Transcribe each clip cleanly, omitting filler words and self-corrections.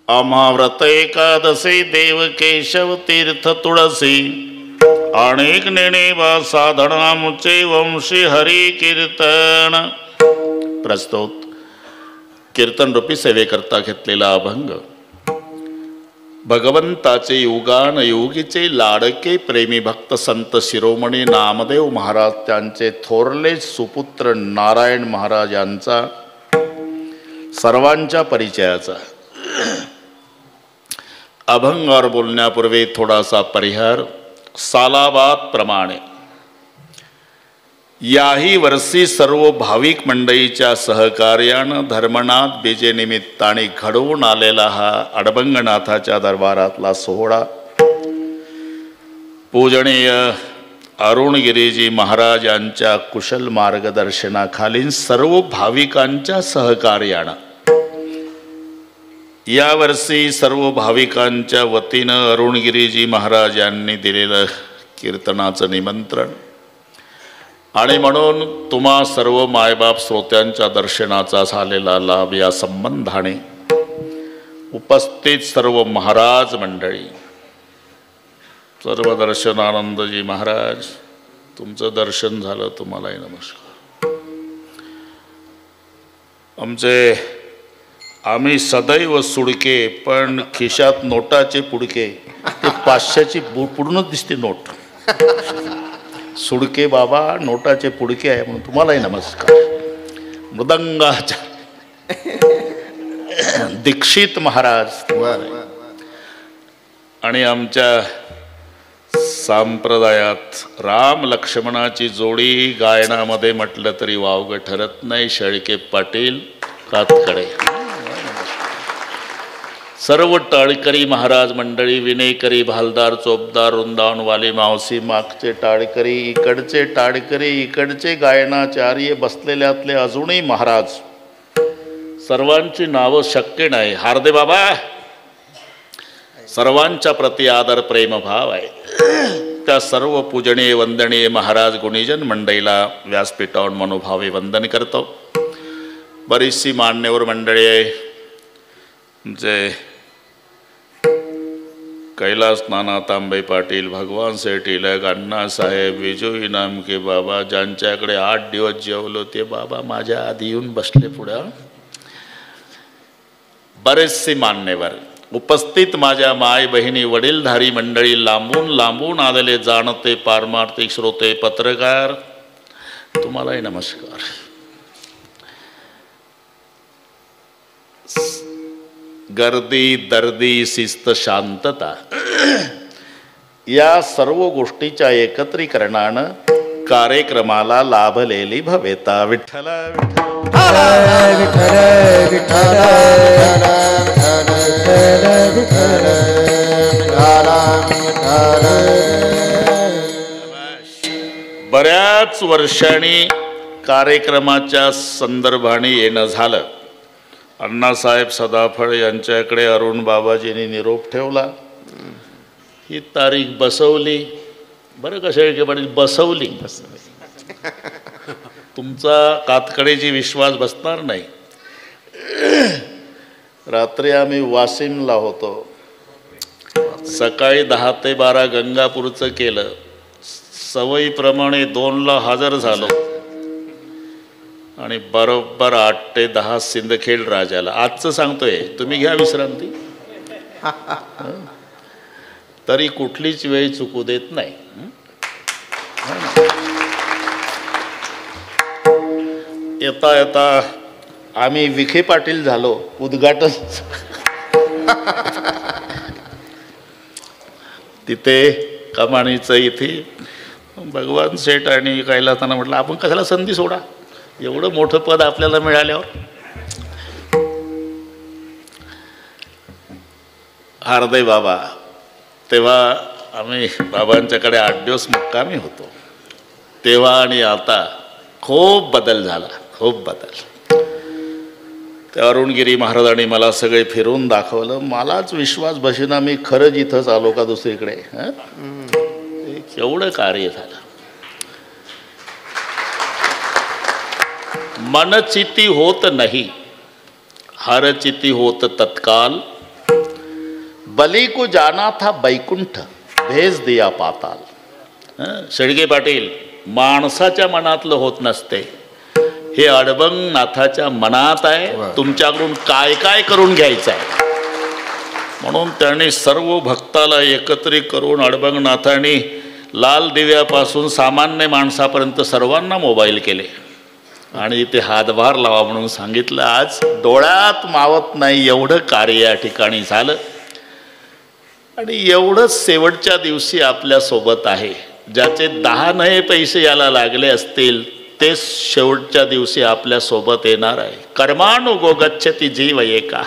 अमाव्रत एकादशी देव केशव तीर्थ तुळसी अनेक नेणे वा साधनामुचे वंशी हरी कीर्तन. प्रस्तुत कीर्तन रूपी सेवेकरता घेतलेला अभंग. भगवंताचे युगान योगीचे लाडके प्रेमी भक्त संत शिरोमणी नामदेव महाराज त्यांचे थोरले सुपुत्र नारायण महाराज यांचा सर्वांच्या परिचयाचा. अभंगावर बोलण्यापूर्वी थोडासा परिहार. सालाबाद प्रमाणे याही वर्षी सर्व भाविक मंडळीच्या सहकार्यानं धर्मनाथ बीजे निमित्ताने घडवून आलेला हा अडबंगनाथाच्या दरबारातला सोहळा पूजनीय अरुणगिरीजी महाराज यांच्या कुशल मार्गदर्शनाखालील सर्व भाविकांच्या सहकार्यानं यावर्षी सर्व भाविकांच्या वतीनं अरुणगिरीजी महाराज यांनी दिलेलं कीर्तनाचं निमंत्रण आणि म्हणून तुम्हा सर्व मायबाप श्रोत्यांच्या दर्शनाचा झालेला लाभ या संबंधाने उपस्थित सर्व महाराज मंडळी, सर्व दर्शनानंदजी महाराज, तुमचं दर्शन झालं, तुम्हालाही नमस्कार. आम्ही सदैव सुडके पण खिशात नोटाचे पुडके. ते 500ची पुढूनच दिसते नोट. सुडके बाबा नोटाचे पुडके आहे म्हणून तुम्हालाही नमस्कार. मृदंगाच्या दीक्षित महाराज आणि आमच्या संप्रदायात राम लक्ष्मणाची जोडी गायनामध्ये म्हटलं तरी वावगं ठरत नाही. शेळके पाटील कातकडे, सर्व टाळकरी महाराज मंडळी, विनेकरी, भालदार, चोपदार, वृंदावनवाले, मावशी, मागचे टाळकरी, इकडचे टाळकरी, इकडचे गायनाचार्य, बसलेल्यातले अजूनही महाराज, सर्वांची नावं शक्य नाही. हार्दे बाबा, सर्वांच्या प्रति आदर प्रेमभाव आहे. त्या सर्व पूजनीय वंदनीय महाराज गुणीजन मंडळीला व्यासपीठावर मनोभावे वंदन करतो. बरीचशी मान्यवर मंडळी आहे. कैलास नाना तांबे पाटील, भगवान सेठ इलग, अण्णासाहेब, विजू इनामके बाबा, ज्यांच्याकडे 8 दिवस जेवलो ते बाबा माझ्या आधी येऊन बसले पुढं. बरेचसे मान्यवर उपस्थित, माझ्या माय बहिणी, वडीलधारी मंडळी, लांबून लांबून आलेले जाणते पारमार्थिक श्रोते, पत्रकार, तुम्हालाही नमस्कार. गर्दी, दर्दी, शिस्त, शांतता या सर्व गोष्टीच्या एकत्रीकरणानं कार्यक्रमाला लाभलेली भवेता. विठ्ठल बऱ्याच वर्षांनी कार्यक्रमाच्या संदर्भाने येणं झालं. अण्णासाहेब सदाफळ यांच्याकडे अरुण बाबाजींनी निरोप ठेवला. ही तारीख बसवली. बरं कशा पाटील बसवली. तुमचा कातकडेची विश्वास बसणार नाही. रात्री आम्ही वाशिमला होतो. सकाळी 10 ते 12 गंगापूरचं केलं. सवयीप्रमाणे 2ला हजर झालो आणि बरोबर 8 ते 10 सिंदखेड राजाला. आजचं सांगतोय, तुम्ही घ्या विश्रांती. तरी कुठलीच वेळ चुकू देत नाही. येता येता आम्ही विखे पाटील झालो. उद्घाटन तिथे कमानीचं इथे भगवान सेठ आणि कैलासानं म्हटलं आपण कशाला संधी सोडा, एवढं मोठं पद आपल्याला मिळाल्यावर. हार्दे बाबा, तेव्हा आम्ही बाबांच्याकडे 8 दिवस मुक्कामी होतो. तेव्हा आणि आता खूप बदल झाला, खूप बदल. त्या अरुणगिरी महाराजांनी मला सगळे फिरून दाखवलं. मलाच विश्वास बसेना मी खरंच इथंच आलो का दुसरीकडे. एवढं कार्य झालं. मनचिती होत नाही, हरचिती होत तत्काल. बली को जाना था बैकुंठ भेज दिया पाताल. शेळके पाटील, माणसाच्या मनातलं होत नसते, हे अडबंगनाथाच्या मनात आहे. तुमच्याकडून काय काय करून घ्यायचं आहे. म्हणून त्यांनी सर्व भक्ताला एकत्रित करून अडबंगनाथांनी लाल दिव्यापासून सामान्य माणसापर्यंत सर्वांना मोबाईल केले आणि इथे हातभार लावा म्हणून सांगितलं. आज डोळ्यात मावत नाही एवढं कार्य या ठिकाणी झालं. आणि एवढंच शेवटच्या दिवशी आपल्यासोबत आहे. ज्याचे 10 नये पैसे याला लागले असतील ते शेवटच्या दिवशी आपल्यासोबत येणार आहे. कर्मानुगो गच्छति जीव एका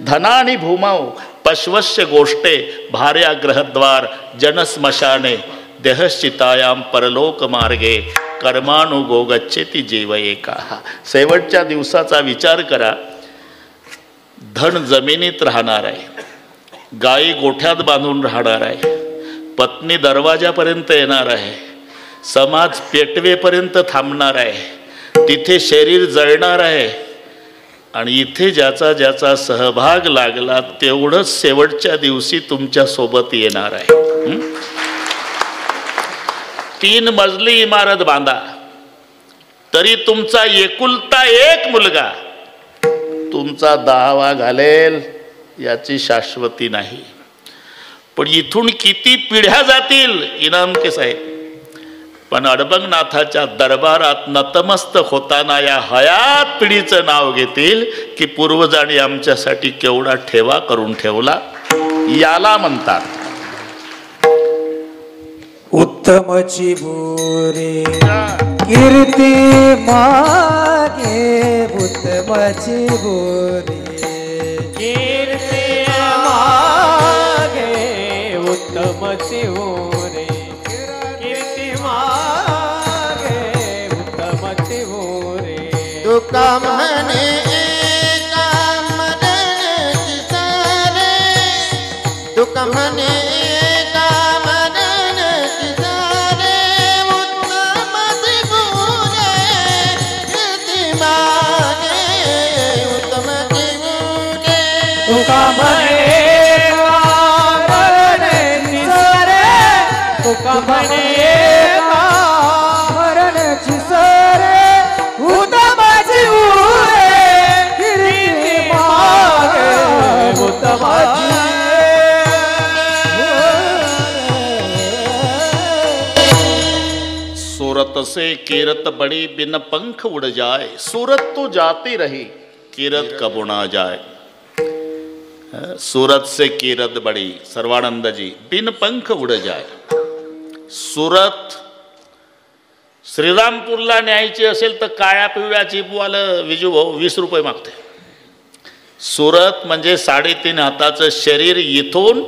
धनानि भूमौ पश्वस्य गोष्टे भार्या ग्रहद्वार जनस्मशाने देहश्चितायाम परलोक मार्गे कर्मानुगो गच्छति जीव एका. शेवटच्या दिवसाचा विचार करा. धन जमिनीत राहणार आहे, गायी गोठ्यात बांधून राहणार आहे, पत्नी दरवाजापर्यंत येणार आहे, समाज पेटवेपर्यंत थांबणार आहे, तिथे शरीर जळणार आहे. आणि इथे ज्याचा ज्याचा सहभाग लागला तेवढंच शेवटच्या दिवशी तुमच्या सोबत येणार आहे. 3 मजली इमारत बांधा तरी तुमचा एकुलता एक मुलगा तुमचा 10वा घालेल याची शाश्वती नाही. पण इथून किती पिढ्या जातील इनामके साहेब, पण अडबंगनाथाच्या दरबारात नतमस्तक होताना या हयात पिढीचं नाव घेतील की पूर्वजांनी आमच्यासाठी केवढा ठेवा करून ठेवला. याला म्हणतात उत्तमची बोरे कीर्ती मागे. उत्तमची बोरे कीर्ती मागे. उत्तमची बोरे कीर्ती मागे. उत्तमची बोरे दुका म्हणे दुका म्हणे सूरत से कीरत बड़ी बिन पंख उड़ जाए. सूरत तो जाती रही कीरत कब ना जाए. सूरत से कीरत बड़ी सर्वानंद जी बिन पंख उड़ जाए. सूरत श्रीरामपूरला न्यायची असेल तर काळ्या पिवळ्याची बुवालं विजू भाऊ 20 रुपये मागते. सूरत म्हणजे 3.5 हाताचं शरीर इथून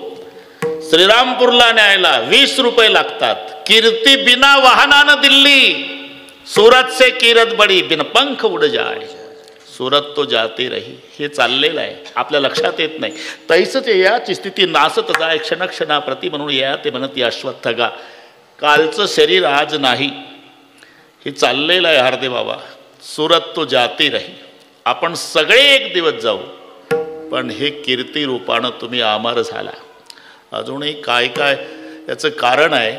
श्रीरामपूरला न्यायला 20 रुपये लागतात. कीर्ती बिना वाहनानं दिल्ली. सूरत से कीरत बडी बिन पंख उड़ जाए. सूरत तो जाती रही. हे चाललेलं आहे, आपल्या लक्षात येत नाही. तैसच याची स्थिती नासत जाय क्षणक्षणाप्रती म्हणून या ते म्हणत अश्वत्थगा. कालचं शरीर आज नाही, हे चाललेलं आहे हार्दे बाबा. सूरत तो जाती रही. आपण सगळे एक दिवस जाऊ, पण हे कीर्ती रूपानं तुम्ही अमर झाला. अजूनही काय काय याचं कारण आहे.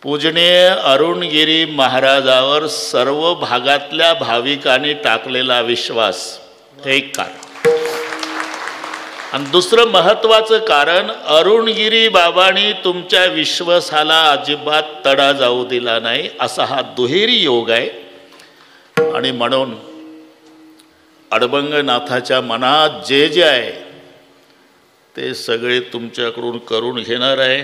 पूजनीय अरुणगिरी महाराजावर सर्व भागातल्या भाविकांनी टाकलेला विश्वास हे एक कारण. आणि दुसरं महत्त्वाचं कारण अरुणगिरी बाबांनी तुमच्या विश्वासाला अजिबात तडा जाऊ दिला नाही, असा हा दुहेरी योग आहे. आणि म्हणून अडबंगनाथाच्या मनात जे जे आहे ते सगळे तुमच्याकडून करून घेणार आहे.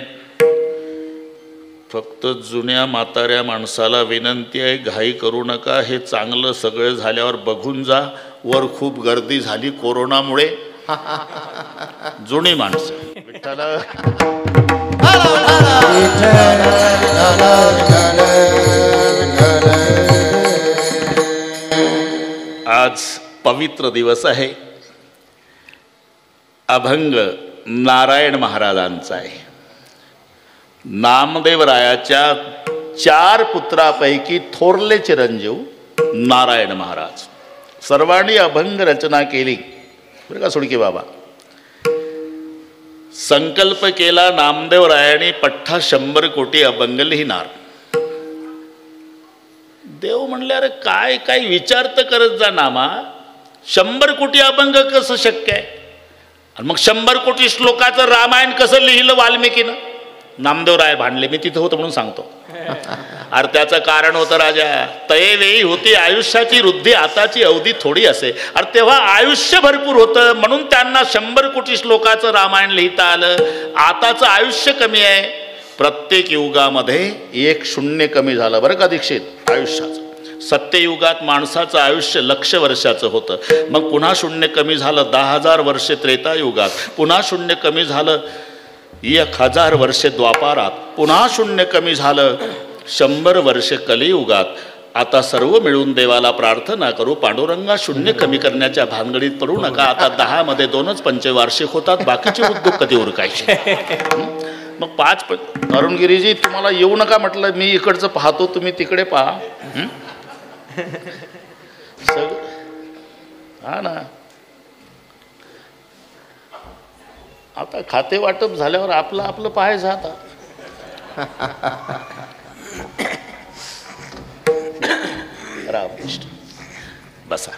फक्त जुन्या म्हाताऱ्या माणसाला विनंती आहे, घाई करू नका. हे चांगलं सगळं झाल्यावर बघून जा. वर खूप गर्दी झाली कोरोनामुळे. जुनी माणसं विठ्ठला आज पवित्र दिवस आहे. अभंग नारायण महाराजांचा आहे. नामदेवरायाच्या 4 पुत्रापैकी थोरले चिरंजीव नारायण महाराज. सर्वांनी अभंग रचना केली बरं का सुडके बाबा. संकल्प केला नामदेवरायांनी पठ्ठा 100 कोटी अभंग लिहिणार. देव म्हणले अरे काय काय विचार तर करत जा नामा, 100 कोटी अभंग कसं शक्य आहे? आणि मग 100 कोटी श्लोकाचं रामायण कसं लिहिलं वाल्मिकीनं? नामदेवराय भांडले, मी तिथं होतो म्हणून सांगतो. अरे त्याचं कारण होतं राजा, तये वेळी होती आयुष्याची वृद्धी, आताची अवधी थोडी असे. अरे तेव्हा आयुष्य भरपूर होतं म्हणून त्यांना 100 कोटी श्लोकाचं रामायण लिहिता आलं. आताचं आयुष्य कमी आहे. प्रत्येक युगामध्ये 1 शून्य कमी झालं बरं का दीक्षित आयुष्याचं. सत्ययुगात माणसाचं आयुष्य 1,00,000 वर्षाचं होतं, मग पुन्हा शून्य कमी झालं 10,000 वर्षे त्रेतायुगात, पुन्हा शून्य कमी झालं 1,000 वर्षे द्वापारात, पुन्हा शून्य कमी झालं 100 वर्षे कलियुगात. आता सर्व मिळून देवाला प्रार्थना करू, पांडुरंगा शून्य कमी करण्याच्या भानगडीत पडू नका. आता 10 मध्ये 2च पंचवार्षिक होतात, बाकीचे उद्योग कधी उरकायचे? मग 5 अरुणगिरीजी तुम्हाला येऊ नका म्हटलं, मी इकडचं पाहतो तुम्ही तिकडे पहा. हा ना, आता खाते वाटप झाल्यावर आपलं आपलं पाहायचं. आता रामकृष्ण बसा.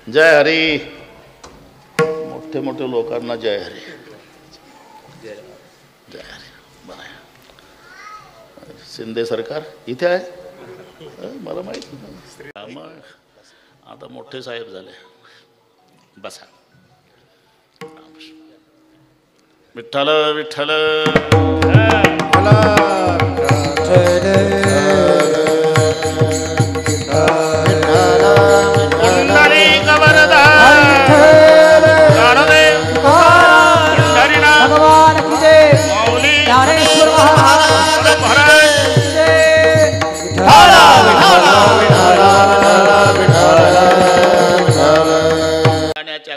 जय हरी. मोठे मोठे लोकांना जय हरी. जय हरी. बरं, शिंदे सरकार इथे आहे, मला माहित नाही. मग आता मोठे साहेब झाले. बसा. विठ्ठल विठ्ठल.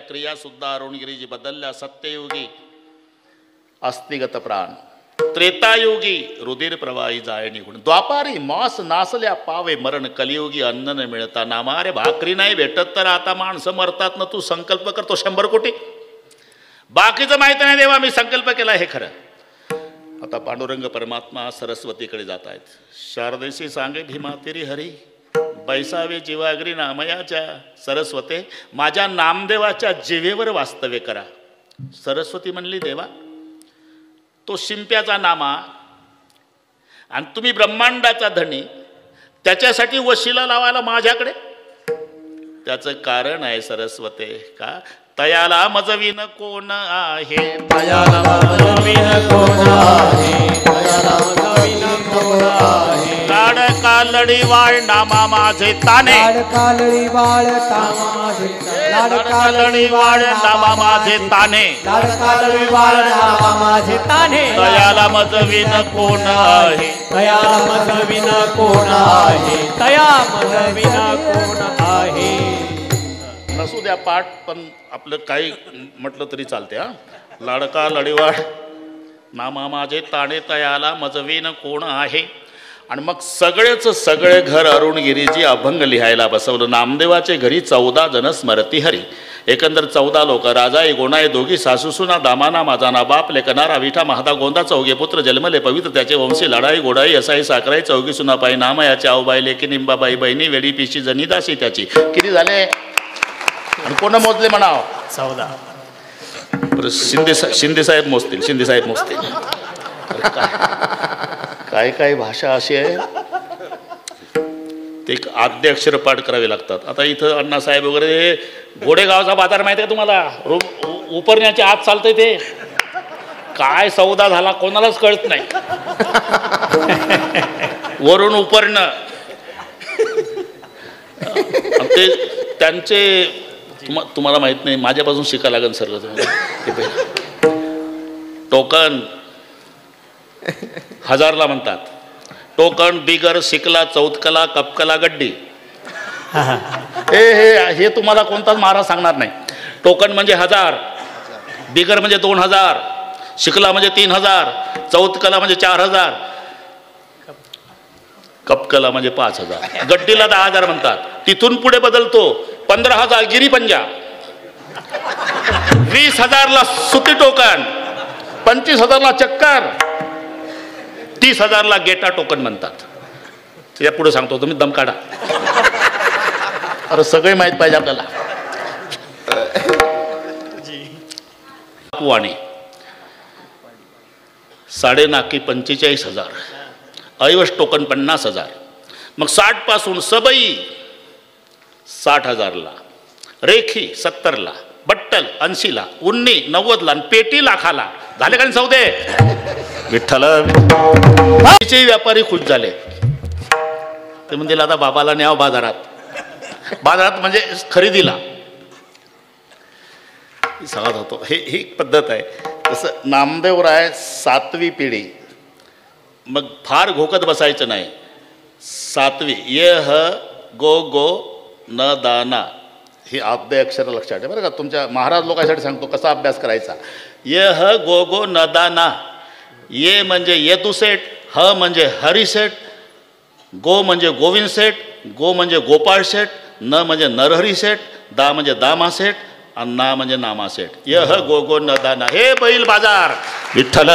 क्रिया सुद्धा अरुणगिरीजी बदलल्या. सत्ययुगी अस्तिगत प्राण, त्रेतायुगी रुधिर प्रवाही जाय निघून, द्वापारी मांस नासल्या पावे मरण, कलियुगी अन्न न मिळता नामा. अरे भाकरी नाही भेटत तर आता माणसं मरतात ना, तू संकल्प करतो 100 कोटी. बाकीचं माहिती नाही देवा, मी संकल्प केला हे खरं. आता पांडुरंग परमात्मा सरस्वतीकडे जात आहेत. शारदेशी सांगे भीमा तेरी हरी, बैसावे जीवाग्री नामयाच्या सरस्वते, माझ्या नामदेवाच्या जिवेवर वास्तव्य करा. सरस्वती म्हणली देवा, तो शिंप्याचा नामा आणि तुम्ही ब्रह्मांडाचा धनी, त्याच्यासाठी वशिला लावायला माझ्याकडे? त्याचं कारण आहे सरस्वते का, तयाला मजविन कोण आहे, तयाला मजविन कोण आहे, तयाला मजविन कोण आहे. लाड कालडी वाळ नामा माझे ताने, लाड कालडी वाळ नामा माझे, लाड कालडी वाळ नामा माझे ताने, लाड कालडी वाळ नामा माझे ताने. तयाला मजविन कोण आहे, तयाला मजविन कोण आहे, तया मजविन कोण आहे. नसू द्या पाठ, पण आपलं काही म्हटलं तरी चालते. हा, लाडका लढीवाळ नामा माझे ताणे, तयाला मजविन कोण आहे. आणि मग सगळेच सगळे घर अरुणगिरीजी अभंग लिहायला बसवलं. नामदेवाचे घरी 14 जण स्मरती हरी. एकंदर 14 लोक, राजाई गोणाई दोघी सासूसुना, दामाना माझा ना बाप, लेकनारा विठा महादा गोंदा, 4 पुत्र जन्मले पवित्र त्याचे वंशी, लढाई गोडाई असाई साकराई, 4 सुना पाई नामा याची आऊबाई, लेकी निंबाबाई बहिणी, वेडी पिशी जनी दासी त्याची. किती झाले आणि कोण मोजले म्हणाव? 14. शिंदे साहेब मोजतील, शिंदे साहेब मोजतील. काय काय भाषा अशी आहे, ते आद्य अक्षर पाठ करावे लागतात. आता इथं अण्णासाहेब वगैरे, घोडेगावचा बाजार माहिती आहे का तुम्हाला? उपरण्याच्या आत चालतंय ते. काय सौदा झाला कोणालाच कळत नाही. वरून उपरणं ते त्यांचे तुम्हाला माहित नाही, माझ्यापासून शिकायला लागेल सगळं. टोकन 1000ला म्हणतात. टोकन, बिगर, शिकला, चौथकला, कपकला, गड्डी. हे तुम्हाला कोणताच महाराज सांगणार नाही. टोकन म्हणजे 1000, बिगर म्हणजे 2000, शिकला म्हणजे 3000, चौथकला म्हणजे 4000, कपकला म्हणजे 5000, गड्डीला 10000 म्हणतात. तिथून पुढे बदलतो 15000 गिरी पंजा, 20000ला सुती टोकन, 25,000ला चक्कर, 30,000ला गेटा टोकन म्हणतात. या पुढे सांगतो, तुम्ही दम काढा. अरे सगळे माहीत पाहिजे आपल्याला. वाणी साडे नाकी 45,000, ऐवज टोकन 50,000. मग 60 पासून सबई 60,000ला, रेखी 70ला, बट्टल 80ला, उन्नी 90ला, पेटी लाखाला. झाले का सौदे? विठ्ठल व्यापारी खुश झाले. ते म्हणजे आता बाबाला न्याव बाजारात. बाजारात म्हणजे खरेदीला सांगत होतो. ही पद्धत आहे. तसं नामदेवराय 7वी पिढी. मग फार घोकत बसायचं नाही. 7वी ये ह गो गो न दाना ही आद्य अक्षर लक्षात ठेवा बरं का. तुमच्या महाराज लोकांसाठी सांगतो कसा अभ्यास करायचा. ये ह गो गो न दाना. ये म्हणजे येदू सेठ, ह म्हणजे हरी सेठ, गो म्हणजे गोविंद सेठ, गो म्हणजे गोपाळ सेठ, न म्हणजे नरहरी सेठ, दा म्हणजे दामा सेठ, आणि ना म्हणजे नामा सेठ. यह गो गो न दाना. हे बैल बाजार. विठ्ठल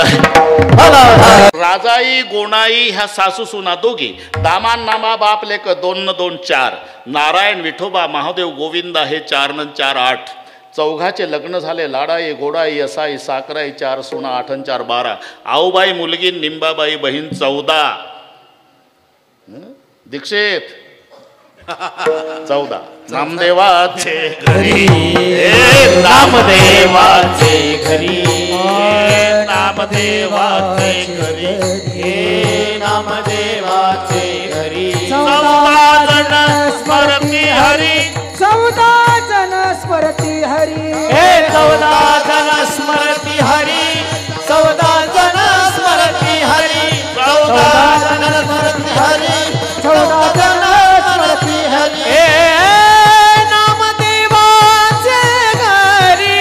राजाई गोणाई ह्या सासू सुना दोघी. दामान नामा बाप लेक 2 न 2 4. नारायण विठोबा महादेव गोविंदा हे 4 न 4 8. चौघाचे लग्न झाले. लाडाई गोडाई असाई साकराई 4 सुना 8 न 4 12. आऊबाई मुलगी निंबाबाई बहीण 14. दीक्षित 14. नामदेवाचे घरी, नामदेवाचे घरी, नामदेवाचे घरी, नामदेवाचे घरी. 14 जण स्मरती हरी, 14 जण स्मरती हरी. 14 जण स्मरती हरी, 14 जण स्मरती हरी, 14 जण स्मरती हरी, 14 जण स्मरती हरी. नामदेवाचे घरी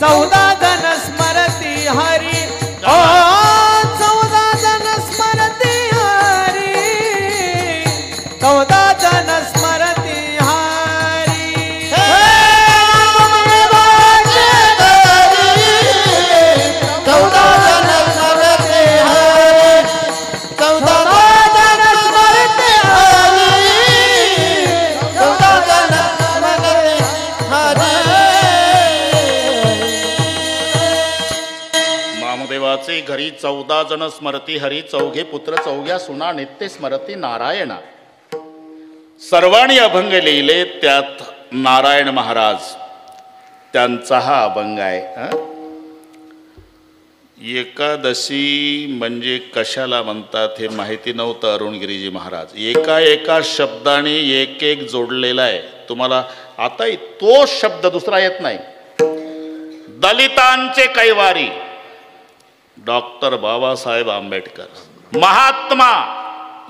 14 जण स्मरती हरी. 14 जण स्मरती हरी, 14 जण स्मरती हरी. नामदेवाचे घरी 14 जण स्मरती हरी, 14 जण स्मरती हरी, 14 जण स्मरती हरी. नामदेवाचे घरी 14 जण स्मरती हरी. चौघे पुत्र 4 सुना नित्य स्मरती नारायणा. सर्वांनी अभंग लिहिले त्यात नारायण महाराज त्यांचा हा अभंग आहे. एकादशी म्हणजे कशाला म्हणतात हे माहिती नव्हतं अरुणगिरीजी महाराज. एका एका शब्दाने एक एक जोडलेला आहे. तुम्हाला आता तो शब्द दुसरा येत नाही. दलितांचे कैवारी डॉक्टर बाबासाहेब आंबेडकर, महात्मा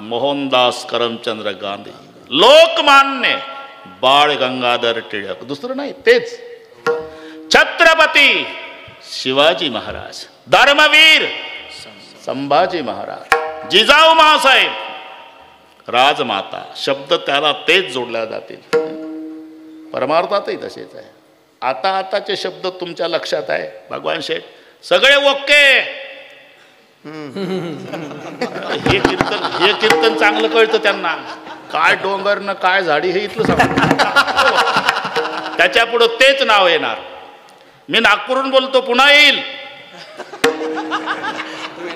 मोहनदास करमचंद्र गांधी, लोकमान्य बाळ गंगाधर टिळक. दुसरं नाही तेच. छत्रपती शिवाजी महाराज, धर्मवीर संभाजी महाराज, जिजाऊ मासाहेब, राजमाता. शब्द त्याला तेच जोडल्या जातील. परमार्थातही तसेच आहे. आताचे शब्द तुमच्या लक्षात आहे भगवान शेठ. सगळे ओके. हे कीर्तन चांगलं कळतं त्यांना. काय डोंगर न काय झाडी हे इथलं सांग. त्याच्या पुढं तेच नाव येणार. मी नागपूरहून बोलतो, पुन्हा येईल.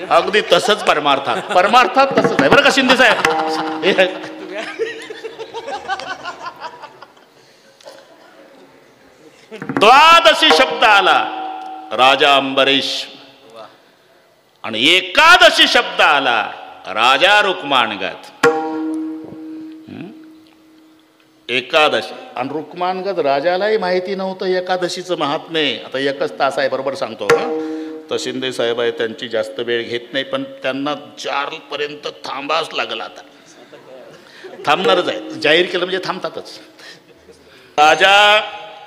अगदी तसंच परमार्थात तसंच आहे बरं का शिंदे साहेब. द्वादशी शब्द आला राजा अंबरीश, आणि एकादशी शब्द आला राजा रुक्माणगद. एकादशी आणि रुक्माणगद राजालाही माहिती नव्हतं एकादशीचं महात्म्य. आता 1च तास आहे बरोबर सांगतो. तर शिंदे साहेब आहे त्यांची जास्त वेळ घेत नाही, पण त्यांना 4 पर्यंत थांबाच लागला. आता थांबणारच आहे. जाहीर केलं म्हणजे थांबतातच. राजा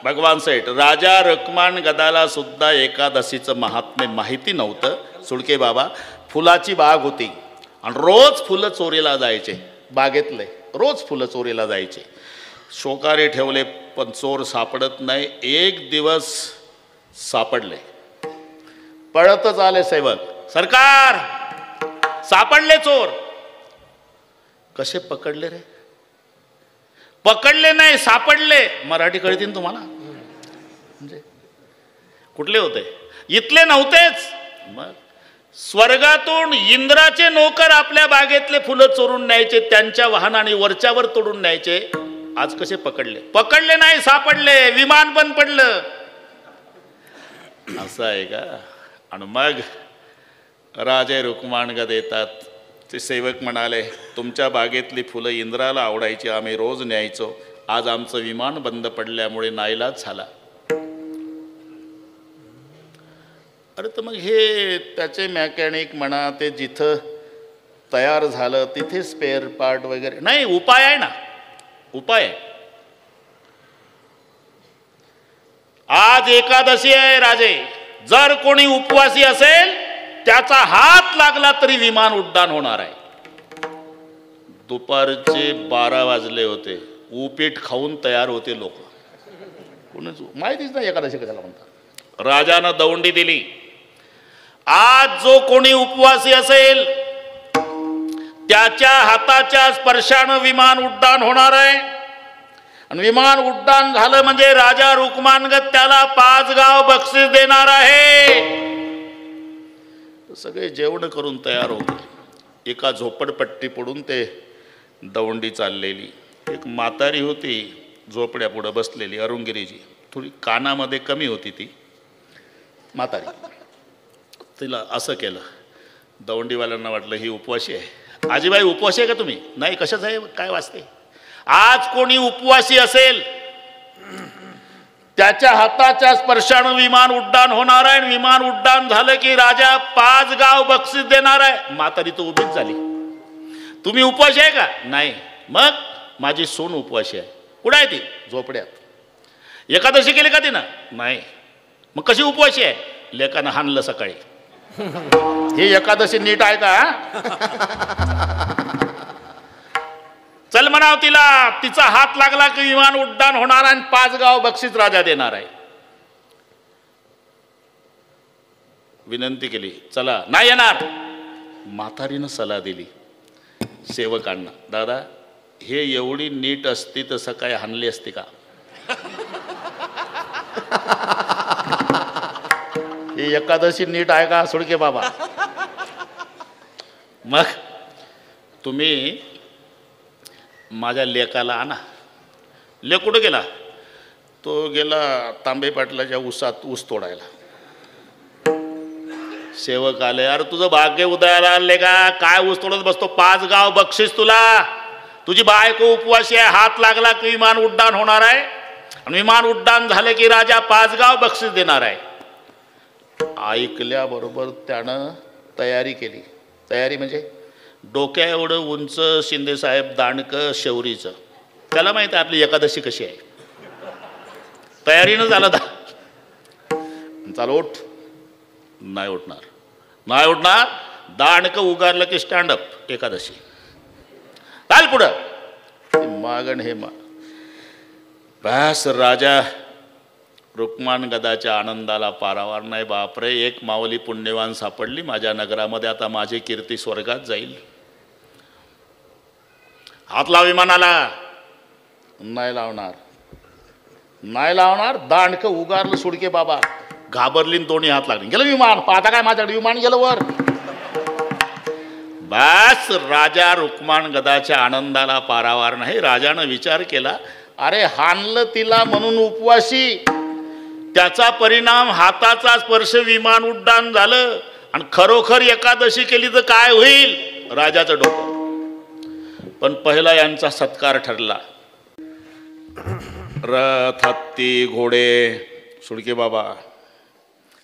भगवान सेठ राजा रुक्माणगदाला सुद्धा एकादशीचं महात्म्य माहिती नव्हतं. सुडके बाबा फुलाची बाग होती आणि रोज फुलं चोरीला जायचे. बागेतले रोज फुलं चोरीला जायचे. शोकारे ठेवले पण चोर सापडत नाही. एक दिवस सापडले. पळतच आले सेवक, सरकार सापडले चोर. कसे पकडले रे? पकडले नाही, सापडले. मराठी कळते ना तुम्हाला? म्हणजे कुठले होते? इथले नव्हतेच. मग स्वर्गातून इंद्राचे नोकर आपल्या बागेतले फुलं चोरून न्यायचे, त्यांच्या वाहनाने वरच्यावर तोडून न्यायचे. आज कसे पकडले? पकडले नाही, सापडले. विमान पण पडलं. असं आहे का? आणि मग राजे रुक्माणगद येतात. ते सेवक म्हणाले, तुमच्या बागेतली फुलं इंद्राला आवडायची, आम्ही रोज न्यायचो. आज आमचं विमान बंद पडल्यामुळे नाईलाज झाला. अरे तर मग हे त्याचे मेकॅनिक म्हणा, ते जिथं तयार झालं तिथे स्पेअर पार्ट वगैरे नाही. उपाय आहे ना, उपाय आहे. आज एकादशी आहे राजे. जर कोणी उपवासी असेल त्याचा हात लागला तरी विमान उड्डाण होणार आहे. दुपारचे 12 वाजले होते. उपीट खाऊन तयार होते लोक. कोणीच माहितीच नाही एकादशी कशाला म्हणतात. राजानं दौंडी दिली. आज जो कोणी उपवासी असेल त्याच्या हाताच्या स्पर्शानं विमान उड्डाण होणार आहे. आणि विमान उड्डाण झालं म्हणजे राजा रुक्मांगद त्याला 5 गाव बक्षीस देणार आहे. सगळे जेवण करून तयार होते. एका झोपडपट्टी पडून ते दौंडी चाललेली. एक म्हातारी होती झोपड्या पुढं बसलेली, अरुंगिरीजी. थोडी कानामध्ये कमी होती ती म्हातारी. तिला असं केलं. दौंडीवाल्यांना वाटलं ही उपवासी आहे. आजीबाई उपवासी आहे का तुम्ही? नाही. कशाच आहे? काय वाचते? आज कोणी उपवासी असेल त्याच्या हाताच्या स्पर्शानं विमान उड्डाण होणार आहे. विमान उड्डाण झालं की राजा 5 गाव बक्षीस देणार आहे. म्हातारी तो उभीच झाली. तुम्ही उपवासी आहे का? नाही. मग माझी सून उपवासी आहे. कुठं आहे ती? झोपड्यात. एकादशी केली का तिनं? नाही. मग कशी उपवासी आहे? लेकानं हाणलं सकाळी. ही एकादशी नीट आहे का? चल म्हणाव तिला. तिचा हात लागला की विमान उड्डाण होणार आणि 5 गाव बक्षीस राजा देणार आहे. विनंती केली. चला. नाही येणार. म्हातारीनं सल्ला दिली सेवकांना, दादा हे एवढी नीट असती तर सकाळी हाणली असती का? ही एकादशी नीट आहे का सुडके बाबा? मग तुम्ही माझ्या लेकाला आणा. लेक कुठं गेला? तो गेला तांबे पाटलाच्या ऊसात ऊस तोडायला. सेवक आले. अरे तुझं भाग्य उदयाला आले का? काय ऊस तोडत बसतो? 5 गाव बक्षीस तुला. तुझी बायको उपवासी आहे. हात लागला की विमान उड्डाण होणार आहे. आणि विमान उड्डाण झालं की राजा 5 गाव बक्षीस देणार आहे. ऐकल्याबरोबर त्यानं तयारी केली. तयारी म्हणजे डोक्या एवढं उंच शिंदेसाहेब दांडकं शौरीचं. त्याला माहिती आहे आपली एकादशी कशी आहे. तयारीनं झालं. चाल उठ. नाही उठणार. नाही उठणार. दांडकं उगारलं की स्टँडअप एकादशी. चाल पुढं. मागण हे बस. राजा रुक्माणगदाच्या आनंदाला पारावार नाही. बापरे, एक मावली पुण्यवान सापडली माझ्या नगरामध्ये. आता माझी कीर्ती स्वर्गात जाईल. हात लाव विमानाला. नाही लावणार. नाही लावणार. दांडकं उगारलं सुडके बाबा. घाबरलीन दोन्ही हात लागले. गेलं विमान. पाहता काय माझ्याकडे विमान गेलं वर. बस. राजा रुक्माणगदाच्या आनंदाला पारावार नाही. राजानं विचार केला, अरे हाणलं तिला म्हणून उपवासी, त्याचा परिणाम हाताचा स्पर्श विमान उड्डाण झालं. आणि खरोखर एकादशी केली तर काय होईल? राजाचं डोकं. पण पहिला यांचा सत्कार ठरला. रथ, हत्ती, घोडे. सुडके बाबा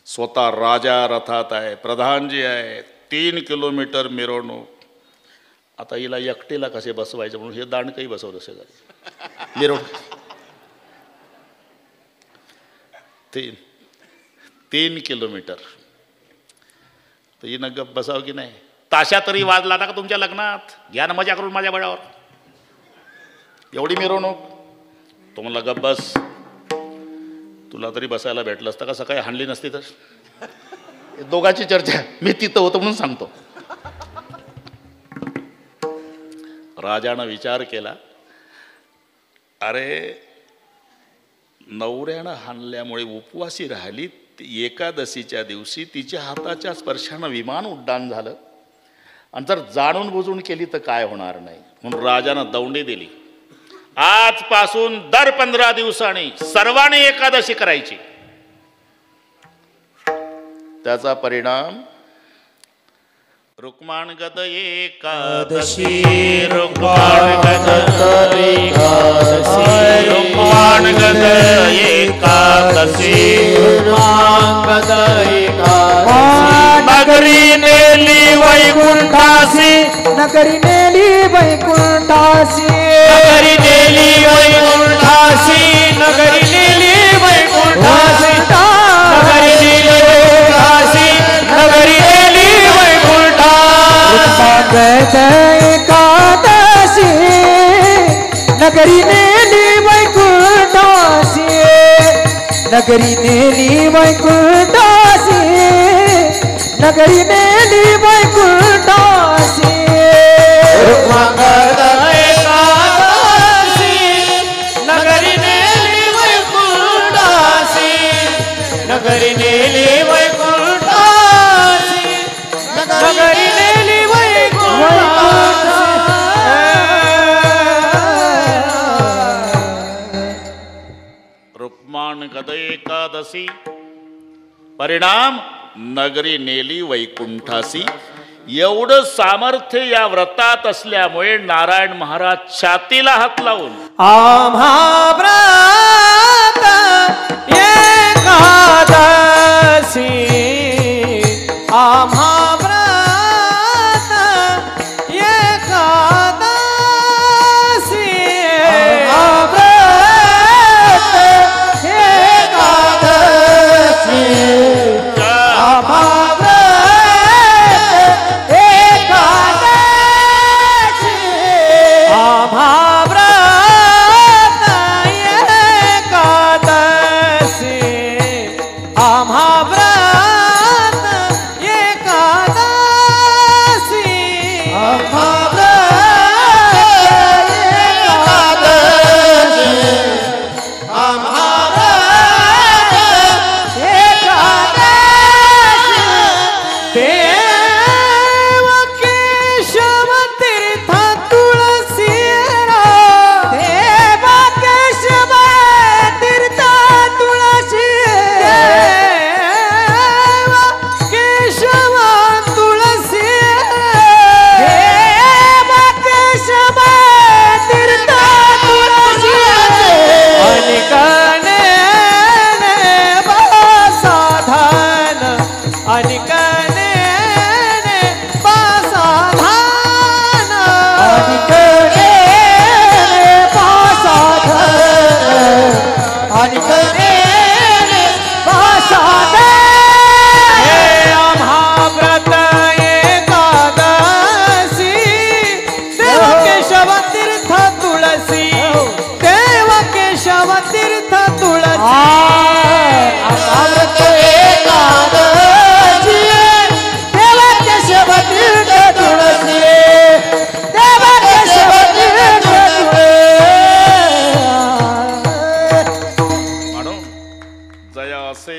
स्वतः राजा रथात आहे. प्रधानजी आहे. 3 किलोमीटर मिरवणूक. आता हिला एकटीला कसे बसवायचं म्हणून हे दांडकही बसवलं शेजारी. मिरवणूक 3 किलोमीटर. तर हिनं गप बसावं की नाही? ताशा तरी वाजला ना का तुमच्या लग्नात? घ्या ना मजा करून माझ्या बळावर. एवढी मिरवणूक. तो म्हणला गप बस. तुला तरी बसायला भेटलं असतं का? सकाळी हाणली नसती तर. दोघांची चर्चा मी तिथं होतो म्हणून सांगतो. राजानं विचार केला, अरे नवऱ्यानं हाणल्यामुळे उपवासी राहिली, एकादशीच्या दिवशी तिच्या हाताच्या स्पर्शानं विमान उड्डाण झालं आणि जर जाणून बुजून केली तर काय होणार नाही. म्हणून राजानं दौंडी दिली, आजपासून दर 15 दिवसांनी सर्वांनी एकादशी करायची. त्याचा परिणाम रुक्माण गद एकादशी, रुक्माण गद एकादशी, रुक्माण गद एकादशी, रुक्माण गद एकादशी. नगरी नेली वैकुंठासी, नगरी नेली वैकुंठासी, नगरी नेली वैकुंठासी, नगरी नेली वैकुंठासी, नगरी नेली वैकुंठासी, नगरी नेली गद एकादशी, नगरी नेली वैकुंठासी, नगरी नेली वैकुंठासी, नगरी नेली वैकुंठासी. गद एकादशी, नगरी नेली वैकुंठासी, नगरी नेली वैकुंठासी, नगरी नेली रुक्माण गद एकादशी, परिणाम नगरी नेली वैकुंठासी. एवढं सामर्थ्य या व्रतात असल्यामुळे नारायण महाराज छातीला हात लावून आम्हा व्रत एकादशी, आम्हा व्रत एकादशी,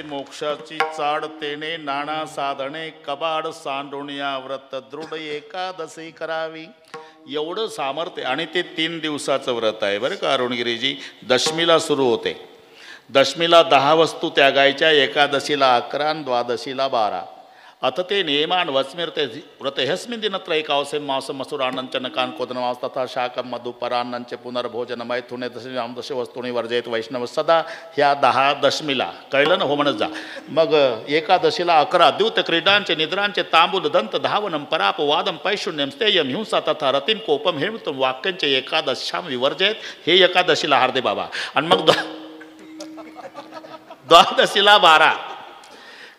मोक्षाची चाड तेने नाना साधने कबाड सांडोनिया व्रत दृढ एकादशी करावी. एवढं सामर्थ्य आणि ते 3 दिवसाचं व्रत आहे बरं का अरुणगिरीजी. दशमीला सुरू होते, दशमीला 10 वस्तू त्यागायच्या, एकादशीला 11, द्वादशीला 12. अथ ते नियमान वस्मिरते व्रत ह्यस्मिन् दिनत्रयैकावसे मांस मसुरान्नंच नकान् कोदनमांस तथा शाकं मधुपरान्नंच पुनर्भोजन मैथुने दश वस्तूंनी वर्जयत वैष्णव सदा. ह्या 10 दशमीला कळलं ना हो म्हणत जा. मग एकादशीला 11 द्यूत क्रीडांचे निद्रांचे तांबूल दंत धावनं परापवादं पैशून्यं स्थेयं हिंसा तथा रतिं कोपं हेमतं वाक्यांचे एकादशां विवर्जयत. हे एकादशीला हार्दे बाबा. आणि मग द्वादशीला 12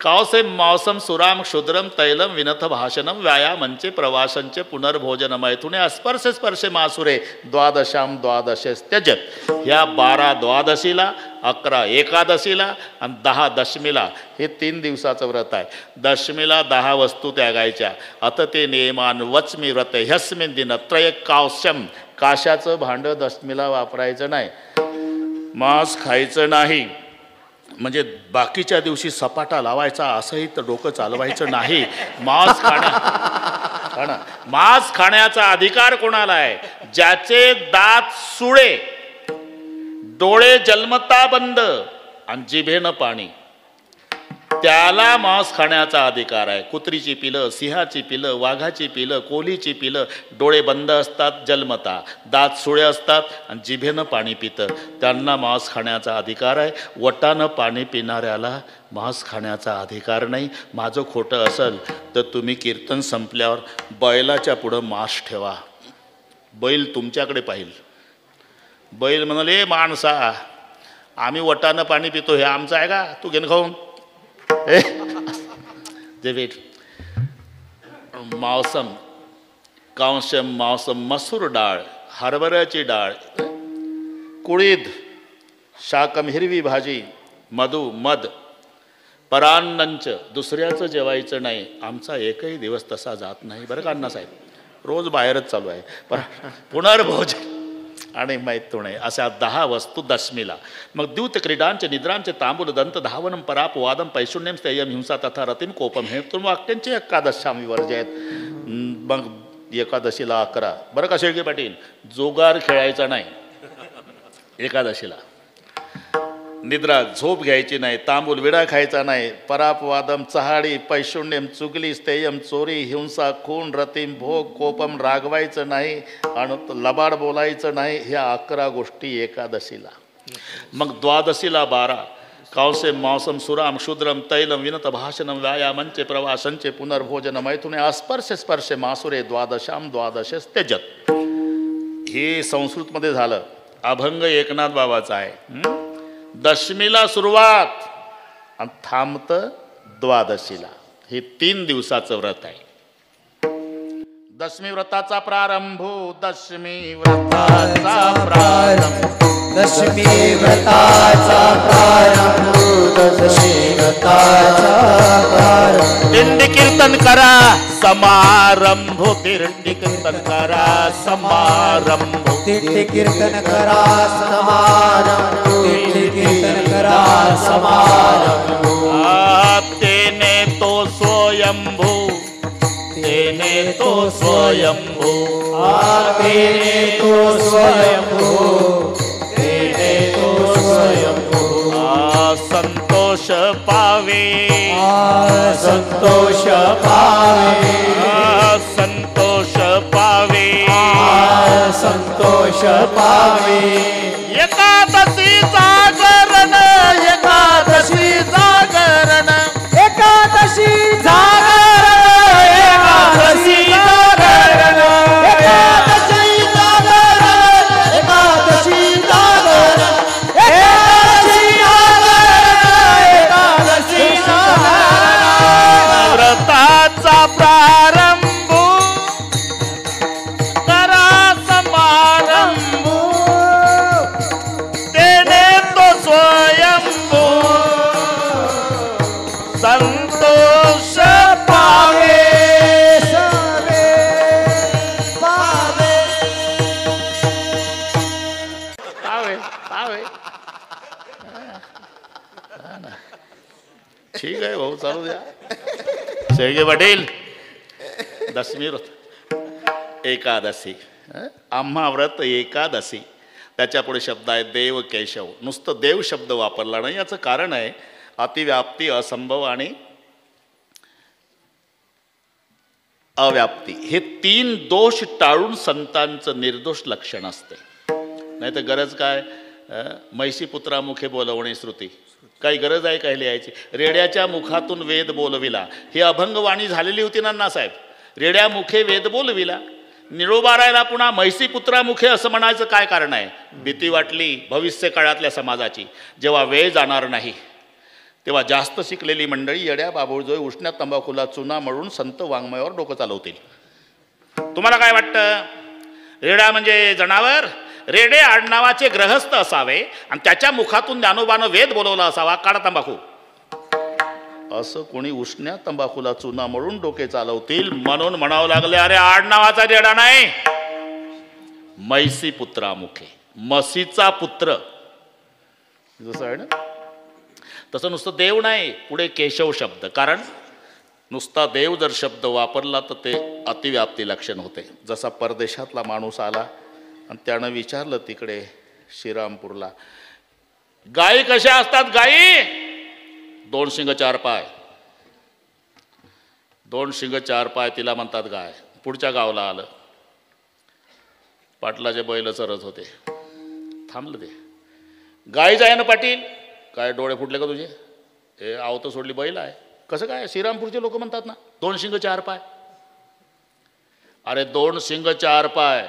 कावसे मौसम सुराम क्षुद्रम तैलम विनथ भाषणम व्यायामंचे प्रवासंचे पुनर्भोजन मैथुने अस्पर्शे स्पर्शे मासुरे द्वादशाम द्वादशे त्यजत. ह्या 12 द्वादशीला, 11 एकादशीला आणि 10 दशमीला हे 3 दिवसाचं व्रत आहे. दशमीला 10 वस्तू त्यागायच्या. अत ते नियमान वचमी व्रत ह्यस्मिन दिन त्रय कावशम. काशाचं भांडं दशमीला वापरायचं नाही, मांस खायचं नाही, म्हणजे बाकीच्या दिवशी सपाटा लावायचा असंही तर डोकं चालवायचं नाही. मांस मांस खाण्याचा अधिकार कोणाला आहे? ज्याचे दात सुळे, डोळे जन्मता बंद आणि जिभेनं पाणी, त्याला मांस खाण्याचा अधिकार आहे. कुत्रीची पिलं, सिंहाची पिलं, वाघाची पिलं, कोल्हीची पिलं डोळे बंद असतात जन्मता, दात सुळे असतात आणि जिभेनं पाणी पितं, त्यांना मांस खाण्याचा अधिकार आहे. वटानं पाणी पिणाऱ्याला मांस खाण्याचा अधिकार नाही. माझं खोटं असेल तर तुम्ही कीर्तन संपल्यावर बैलाच्या पुढं मांस ठेवा, बैल तुमच्याकडे पाहिल. बैल म्हणाले, माणसा आम्ही वटानं पाणी पितो, हे आमचं आहे का? तू घेऊन खाऊन जे वेट. मौसम कांशम मौसम मसूर डाळ, हरभऱ्याची डाळ, कुळीद, शाकम हिरवी भाजी, मधु मध, परान्नंच. दुसऱ्याचं जेवायचं नाही. आमचा एकही दिवस तसा जात नाही बरं का अण्णासाहेब, रोज बाहेरच चालू आहे. पण पुनर्भोजन आणि मैथुने अशा 10 वस्तू दशमीला. मग द्यूत क्रीडांचे निद्रांचे तांबूल दंत धावनम परापवादम पैशून्यम स्थेयम हिंसा तथा रतिम कोपम हे तुम्ही वाक्यांचे एकादशाम विवर्ज आहेत. मग एकादशीला 11 बरं का शेळके पाटील, जोगार खेळायचा नाही एकादशीला. निद्रा झोप घ्यायची नाही, तांबूल विडा खायचा नाही, परापवादम चहाडी, पैशून्यम चुगली, स्थेयम चोरी, हिंसा खून, रतीम भोग, कोपम रागवायचं नाही आणि लबाड बोलायचं नाही. ह्या 11 गोष्टी एकादशीला. मग द्वादशीला 12 कावसे मौसम सुराम क्षुद्रम तैलम विनत भाषणम व्यायामंचे प्रवासंचे पुनर्भोजन मैथुने अस्पर्शे स्पर्शे मासुरे द्वादशाम द्वादशे त्यजत. हे संस्कृतमध्ये झालं. अभंग एकनाथ बाबाचा आहे. दशमीला सुरुवात आणि थांबतं द्वादशीला. हे 3 दिवसाचं व्रत आहे. दशमी व्रताचा प्रारंभ, दशमी व्रताचा प्रारंभ, दशमी व्रताचा प्रारंभ, दशमी व्रताचा प्रारंभ. दिंडी कीर्तन करा समारंभ, दिंडी कीर्तन करा समारंभ, दिंडी कीर्तन करा समारंभ, दिंडी कीर्तन करा समारंभ. तेने तो स्वयंभू, तेने तो स्वयंभू, तेने तो स्वयंभू, तेने तो स्वयंभू. संतोष पावे, संतोष पावे, संतोष पावे, संतोष पावे. एकादशी जागरण, एकादशी जागरण, एकादशी जागरण, एकादशी जागरण, एकादशी जागरण, एकादशी जागरण, एकादशी जागरण, एकादशी जागरण. व्रताचा प्रारंभ करा समारंभ, तेने तो स्वयंभू संतोष पावे, सवे पावे. पावे पावे. ठीक आहे भाऊ, चालू द्या. शेळके पाटील, दशमी व्रत एकादशी, आम्हा व्रत एकादशी. त्याच्या पुढे शब्द आहे देव केशव. नुसतं देव शब्द वापरला नाही. याचं कारण आहे अतिव्याप्ती, असंभव आणि अव्याप्ती. हे 3 दोष टाळून संतांचं निर्दोष लक्षण असते. नाही तर गरज काय, म्हैसीपुत्रामुखे बोलवणे श्रुती, काही गरज आहे काय लिहायची? रेड्याच्या मुखातून वेद बोलविला, ही अभंगवाणी झालेली होती नानासाहेब. रेड्या मुखे वेद बोलविला, निरोबारायला पुन्हा म्हैसीपुत्रामुखे असं म्हणायचं काय कारण आहे? भीती वाटली भविष्य काळातल्या समाजाची. जेव्हा वेळ जाणार नाही तेव्हा जास्त शिकलेली मंडळी येड्या बाबुळजोय उष्ण्यात तंबाखूला चुना मळून संत वाङ्मयावर डोकं चालवतील. तुम्हाला काय वाटतं? रेडा म्हणजे जनावर? रेडे आडनावाचे ग्रहस्थ असावे आणि त्याच्या मुखातून ज्ञानोबानं वेद बोलवला असावा. काढा तंबाखू. असं कोणी उष्ण्या तंबाखूला चुना मळून डोके चालवतील म्हणून म्हणावं लागले, अरे आडनावाचा रेडा नाही, मैसी पुत्रामुखे, म्हशीचा पुत्र. जसं आहे ना तसं नुसतं देव नाही, पुढे केशव शब्द. कारण नुसता देव जर शब्द वापरला तर ते अतिव्याप्ती लक्षण होते. जसा परदेशातला माणूस आला आणि त्यानं विचारलं तिकडे श्रीरामपूरला, गायी कशा असतात? गायी 2 शिंग 4 पाय. 2 शिंग 4 पाय तिला म्हणतात गाय. पुढच्या गावाला आलं, पाटलाचे बैल चरत होते, थांबलं ते. गायीच आहे ना पाटील? काय डोळे फुटले का तुझे? हे आवतं सोडली बैल आहे. कसं काय? श्रीरामपूरचे लोक म्हणतात ना 2 शिंग 4 पाय. अरे 2 शिंग 4 पाय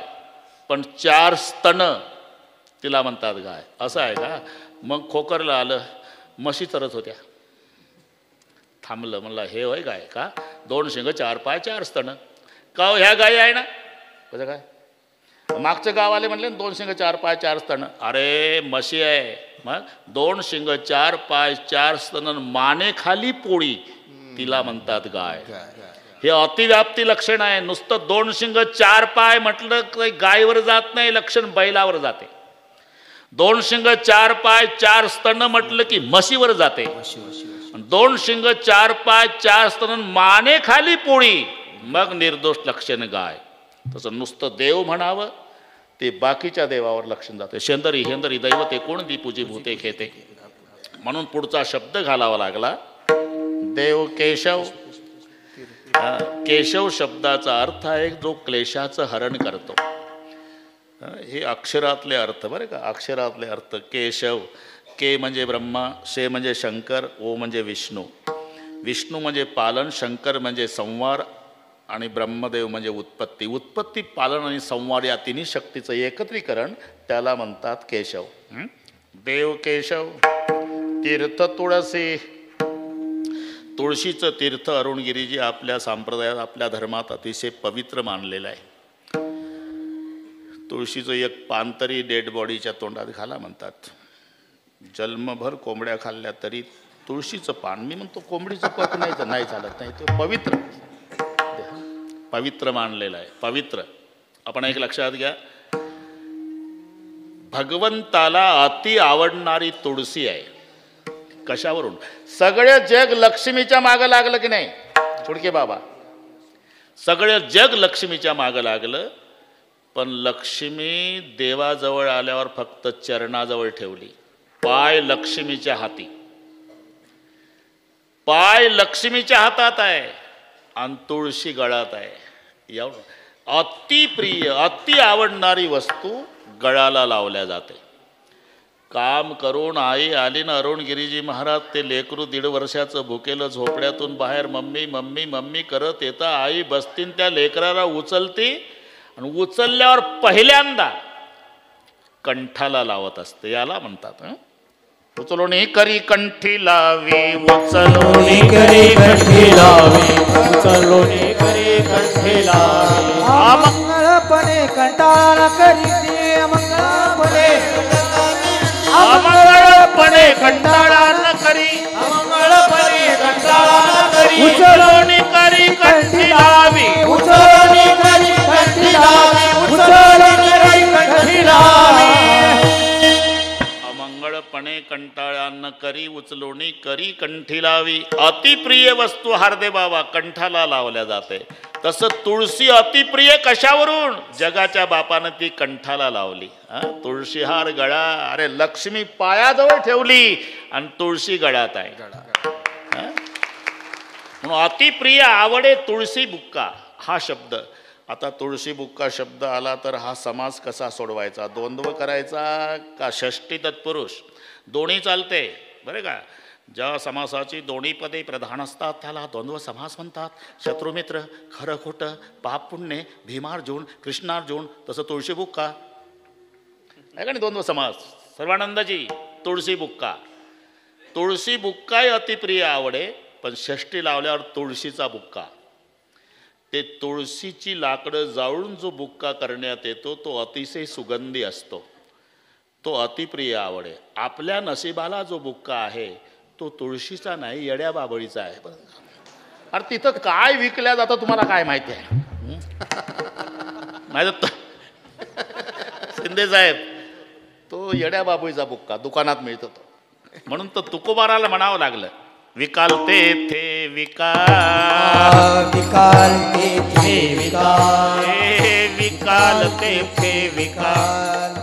पण 4 स्तन, तिला म्हणतात गाय. असं आहे का? मग खोकरला आलं, म्हशी चरत होत्या, थांबलं. म्हणलं हे होय गाय का? 2 शिंग 4 पाय 4 स्तन. का ह्या गायी आहे ना? कसं काय? मागचं गावाले म्हणले 2 शिंग 4 पाय 4 स्तन. अरे म्हशी आहे. मग 2 शिंग 4 पाय 4 स्तन माने खाली पोळी, तिला म्हणतात गाय. हे अतिव्याप्ती लक्षण आहे. नुसतं 2 शिंग 4 पाय म्हटलं की गायीवर जात नाही, लक्षण बैलावर जाते. 2 शिंग 4 पाय 4 स्तन म्हटलं की म्हशीवर जाते. 2 शिंग 4 पाय 4 स्तन माने खाली पोळी, मग निर्दोष लक्षण गाय. तसं नुसतं देव म्हणावं ते बाकीच्या देवावर लक्षण जाते. शेंदरी हेंदरी दैवते कोण दी पूजी भूते खेते. म्हणून पुढचा शब्द घालावा लागला, देव केशव. केशव शब्दाचा अर्थ आहे जो क्लेशाचं हरण करतो. हे अक्षरातले अर्थ बरं का, अक्षरातले अर्थ. केशव, के म्हणजे ब्रह्मा, शे म्हणजे शंकर, ओ म्हणजे विष्णू. विष्णू म्हणजे पालन, शंकर म्हणजे संवार आणि ब्रह्मदेव म्हणजे उत्पत्ती. उत्पत्ती, पालन आणि संवार या तिन्ही शक्तीचं एकत्रीकरण त्याला म्हणतात केशव. देव केशव. तीर्थ तुळसी. तुळशीचं तीर्थ अरुणगिरीजी आपल्या संप्रदायात, आपल्या धर्मात अतिशय पवित्र मानलेलं आहे. तुळशीचं एक पान तरी डेड बॉडीच्या तोंडात घाला म्हणतात. जन्मभर कोंबड्या खाल्ल्या तरी तुळशीचं पान, मी म्हणतो कोंबडीचं पत नाही चालत नाही, तो पवित्र पवित्र मानलेलं आहे. पवित्र. आपण एक लक्षात घ्या, भगवंताला अति आवडणारी तुळशी आहे. कशावरून? सगळे जग लक्ष्मीच्या मागं लागलं की नाही फुडके बाबा? सगळं जग लक्ष्मीच्या मागं लागलं, पण लक्ष्मी देवाजवळ आल्यावर फक्त चरणाजवळ ठेवली. पाय लक्ष्मीच्या हाती. पाय लक्ष्मीच्या हातात आहे आणि तुळशी गळात आहे. एवढं अतिप्रिय, अति आवडणारी वस्तू गळाला लावल्या जाते. काम करून आई आली ना अरुणगिरीजी महाराज, ते लेकरू 1.5 वर्षाचं भुकेलं झोपड्यातून बाहेर मम्मी मम्मी मम्मी करत येतं. आई बसतीन त्या लेकराला उचलती आणि उचलल्यावर पहिल्यांदा कंठाला लावत असते. याला म्हणतात उचलोनी करी कंठी लावी, उचलोनी करी कंठी लावी, उचलोनी करी कंठी लावी. अमंगळपणे कंटाळा करीते, अमंगळपणे अमंगळपणे कंटाळा न करी, अमंगळपणे कंटाळा न करी. उचलोनी करी कंठी लावी, उचलोनी करी कंठी लावी, उचलोनी करी कंठी लावी. अमंगळपणे कंटाळा न करी, उचलोनी करी कंठी लावी. अतिप्रिय वस्तू हार्दे बाबा कंठाला लावल्या जाते. तसं तुळशी अतिप्रिय कशावरून? जगाच्या बापानं ती कंठाला लावली. तुळशी हार गळा. अरे लक्ष्मी पायाजवळ ठेवली आणि तुळशी गळात आहे. म्हणून अतिप्रिय आवडे तुळशी बुक्का हा शब्द. आता तुळशी बुक्का शब्द आला तर हा समास कसा सोडवायचा? द्वंद्व करायचा का षष्टी तत्पुरुष? दोन्ही चालते बरे का. ज्या समासाची दोन्ही पदे प्रधान असतात त्याला द्वंद्व समास म्हणतात. शत्रुमित्र, खरं खोटं, पाप पुण्य, भीमार्जुन, कृष्णार्जुन. तसं तुळशी बुक्का आहे का नाही द्वंद्व समास. सर्वानंदजी तुळशी बुक्का. तुळशी बुक्काही अतिप्रिय आवडे, पण षष्टी लावल्यावर तुळशीचा बुक्का, ते तुळशीची लाकडं जाळून जो बुक्का करण्यात येतो तो अतिशय सुगंधी असतो, तो अतिप्रिय आवडे. आपल्या नशिबाला जो बुक्का आहे तो तुळशीचा नाही, येड्या बाबळीचा आहे. अरे तिथं काय विकल्या जातं तुम्हाला काय माहिती आहे? नाही शिंदे साहेब, तो येड्या बाबळीचा बुक्का दुकानात मिळतो तो. म्हणून तर तुकोबाराला म्हणावं लागलं, विकाल तेथे विकाल, विकाल तेथे विकाल, विकाल तेथे विकाल,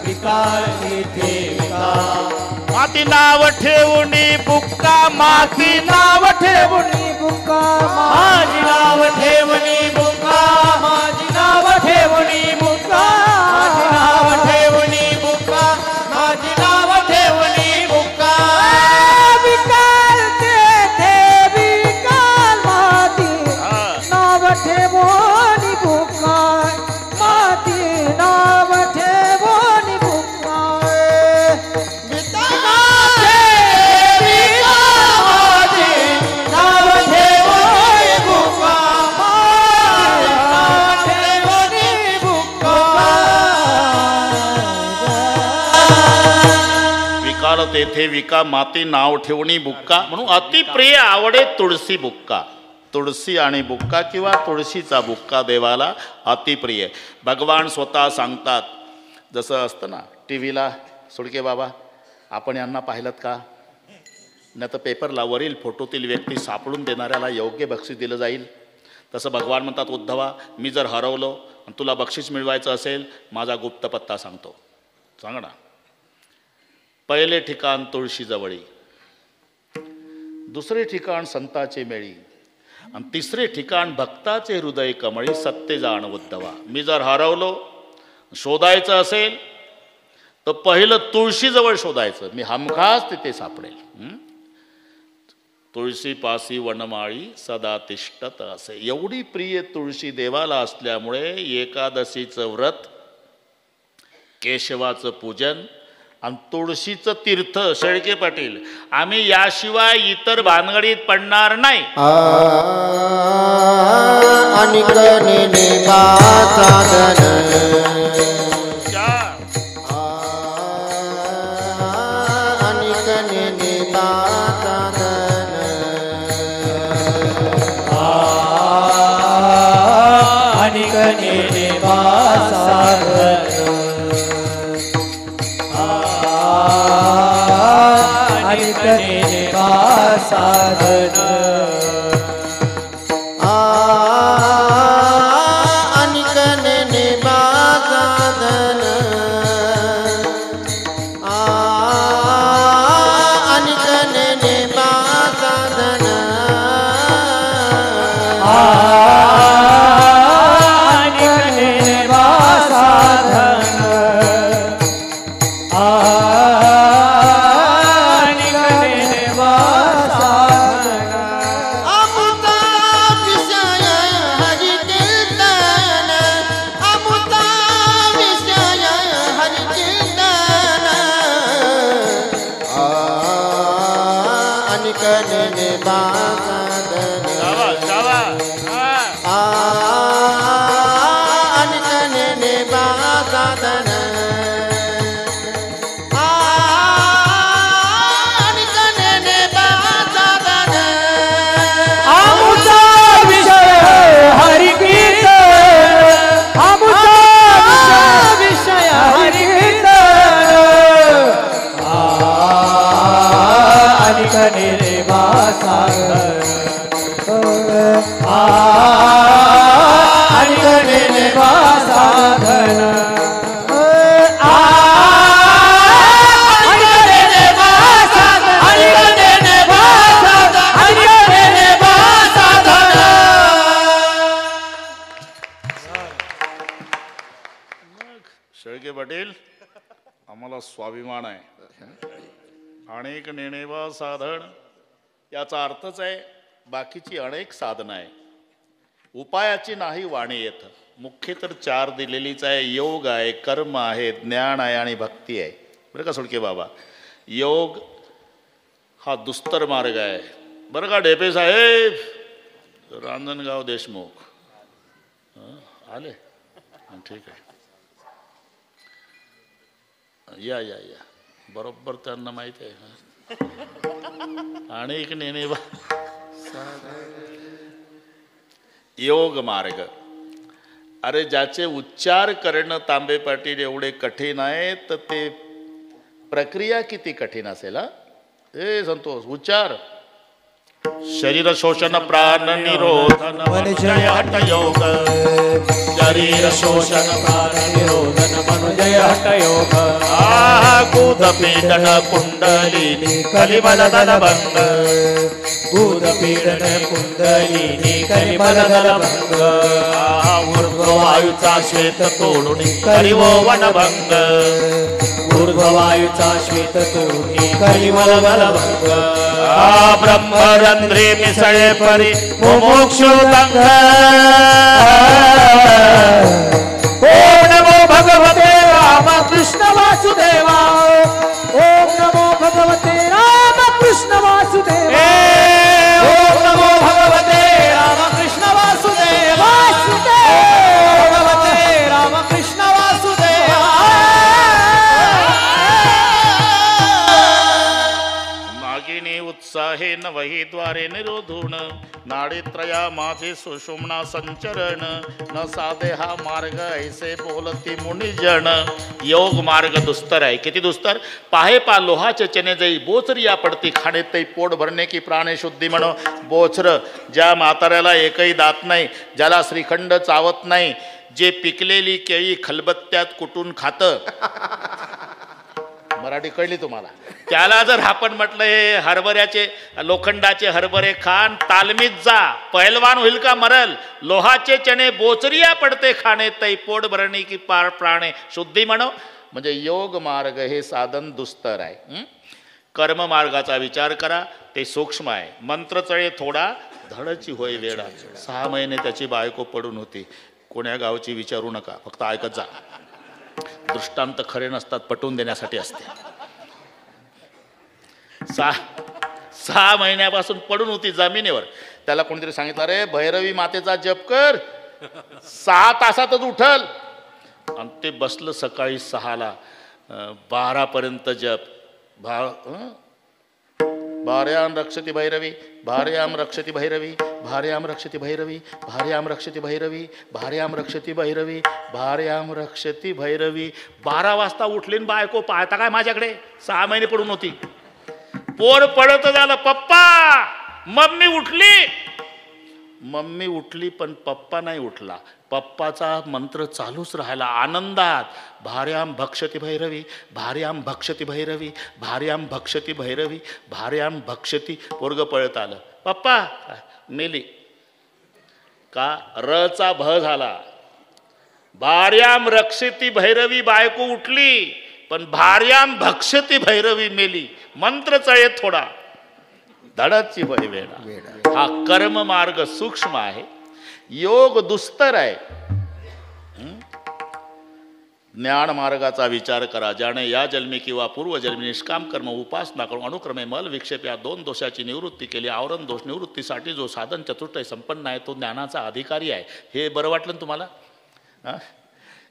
विकाल तेथे विकाल. माती नाव ठेवून बुक्का, माती नाव ठेवून बुक्का, माझी नाव ठेवणी बुक्का, माझी नाव ठेवणी बुक्का, माझी नाव ठेवणी बुक्का, माझी नाव ठेवणी बुक्का. विकाल तेथे विकाल, माती नाव ठेवणी बुक्का, माती नाव ठेवणी बुक्का. तेथे विका, माती नाव ठेवणी बुक्का. म्हणून अतिप्रिय आवडे तुळशी बुक्का. तुळशी आणि बुक्का किंवा तुळशीचा बुक्का देवाला अतिप्रिय. भगवान स्वतः सांगतात, जसं असतं ना टी व्हीला, सुडके बाबा आपण यांना पाहिलं का, नाही तर पेपरला वरील फोटोतील व्यक्ती सापडून देणाऱ्याला योग्य बक्षीस दिलं जाईल. तसं भगवान म्हणतात, उद्धवा मी जर हरवलो आणि तुला बक्षीस मिळवायचं असेल, माझा गुप्त पत्ता सांगतो, सांग ना. पहिले ठिकाण तुळशीजवळी, दुसरे ठिकाण संताचे मेळी, आणि तिसरे ठिकाण भक्ताचे हृदय कमळी. सत्य जाण उद्धवा, मी जर हरवलो, शोधायचं असेल तर पहिलं तुळशीजवळ शोधायचं, मी हमखास तिथे सापडेल. तुळशी पासी वनमाळी सदा तिष्ठत असे. एवढी प्रिय तुळशी देवाला असल्यामुळे एकादशीचं व्रत, केशवाचं पूजन आणि तुळशीचं तीर्थ. शेळके पाटील, आम्ही याशिवाय इतर भानगडीत पडणार नाही. साधन अनिकने साधन, अनिकने साधन, शेळके पाटील, आम्हाला स्वाभिमान आहे. अनेक नेणेवा साधन याचा अर्थच आहे बाकीची अनेक साधनं आहे, उपायाची नाही वाणी येत. मुख्य तर चार दिलेलीच आहे, योग आहे, कर्म आहे, ज्ञान आहे आणि भक्ती आहे. बरं का सुडके बाबा, योग हा दुस्तर मार्ग आहे बरं का ढेपे साहेब. रांजणगाव देशमुख आले, ठीक आहे, या या या, बरोबर त्यांना माहिती आहे. आणि एक नेने योग मार्ग. अरे ज्याचे उच्चार करणं तांबे पाटील एवढे कठीण आहे तर ते प्रक्रिया किती कठीण असेल. हा ए संतोष, उच्चार. शरीर शोषण प्राण निरोधन मनुजय हठ योग. शरीर शोषण प्राण निरोधन मनुजय हठ योग. कूद पीडन कुंडलिनी कलिमल दल भंग. कूद पीडन कुंडलिनी कलिमल दल भंग. ऊर्ध्ववायूचा श्वेत तोडून करिवो वनभंग. ऊर्ध्ववायूचा श्वेत तोडून कलिमल दल भंग. ब्रह्मरंध्रे मिसळे परी मुमुक्षु दंग. ओम नमो भगवते राम कृष्ण वासुदेवा. ओम नमो भगवते राम कृष्ण वासुदेवा. ओम नमो भगवते राम कृष्ण वासुदेवा. भगवते राम कृष्ण वासुदेवा. नागिनी उत्साहे नवही द्वारे निरोधून. नाडीत्रया माझे सुषुम्ना संचरण. न साधे हा मार्ग ऐसे बोलती मुनिजन. योग मार्ग दुस्तर आहे. किती दुस्तर. पाहे पा लोहाचे चने जई बोचरिया पडती खाणे तई पोट भरणे की प्राणे शुद्धी म्हणो. बोचर ज्या म्हाताऱ्याला एकही दात नाही, ज्याला श्रीखंड चावत नाही, जे पिकलेली केळी खलबत्त्यात कुटून खातं. मराठी कळली तुम्हाला. त्याला जर आपण म्हटलं हे हरभऱ्याचे लोखंडाचे हरभरे खान तालमीत जा, पहिलवान होईल का मरल. लोहाचे चणे बोचरिया पडते खाणे तै पोट भरणी की पार प्राणे शुद्धी म्हणो. म्हणजे योग मार्ग हे साधन दुस्तर आहे. कर्म मार्गाचा विचार करा, ते सूक्ष्म आहे. मंत्रचळे थोडा धडची होय वेडा. 6 महिने त्याची बायको पडून होती. कोण्या गावची विचारू नका, फक्त ऐकत जा. दृष्टांत खरे नसतात, पटवून देण्यासाठी असते. 6 महिन्यापासून पडून होती जमिनीवर. त्याला कोणीतरी सांगितलं, अरे भैरवी मातेचा जप कर, 6 तासातच उठल. आणि ते बसलं सकाळी 6ला 12पर्यंत जप. भार्याम रक्षती भैरवी, भार्याम रक्षती भैरवी, भार्याम रक्षती भैरवी, भार्याम रक्षती भैरवी, भार्याम रक्षती भैरवी, भार्याम रक्षती भैरवी. 12 वाजता उठली बायको पाहता काय माझ्याकडे. 6 महिने पडून होती. पोर पडत झालं, पप्पा. मम्मी उठली. मम्मी उठली पण पप्पा नाही उठला. पप्पाचा मंत्र चालूच राहिला आनंदात. भार्याम भक्षती भैरवी, भार्याम भक्षती भैरवी, भार्याम भक्षती भैरवी, भार्याम भक्षती. पोरग पळत आलं, पप्पा मेली का. रचा भ झाला. भार्याम रक्षती भैरवी बायको उठली, पण भार्याम भक्षती भैरवी मेली. मंत्र चळे थोडा धडाची भय वेडा. हा कर्म मार्ग सूक्ष्म आहे, योग दुस्तर आहे. ज्ञान मार्गाचा विचार करा. ज्याने या जन्मी किंवा पूर्वजन्मी निष्काम कर्म उपासना करून अनुक्रमे मल विक्षेप या 2 दोषाची निवृत्ती केली. आवरण दोष निवृत्तीसाठी जो साधन चतुष्टय संपन्न आहे तो ज्ञानाचा अधिकारी आहे. हे बरं वाटलं ना तुम्हाला.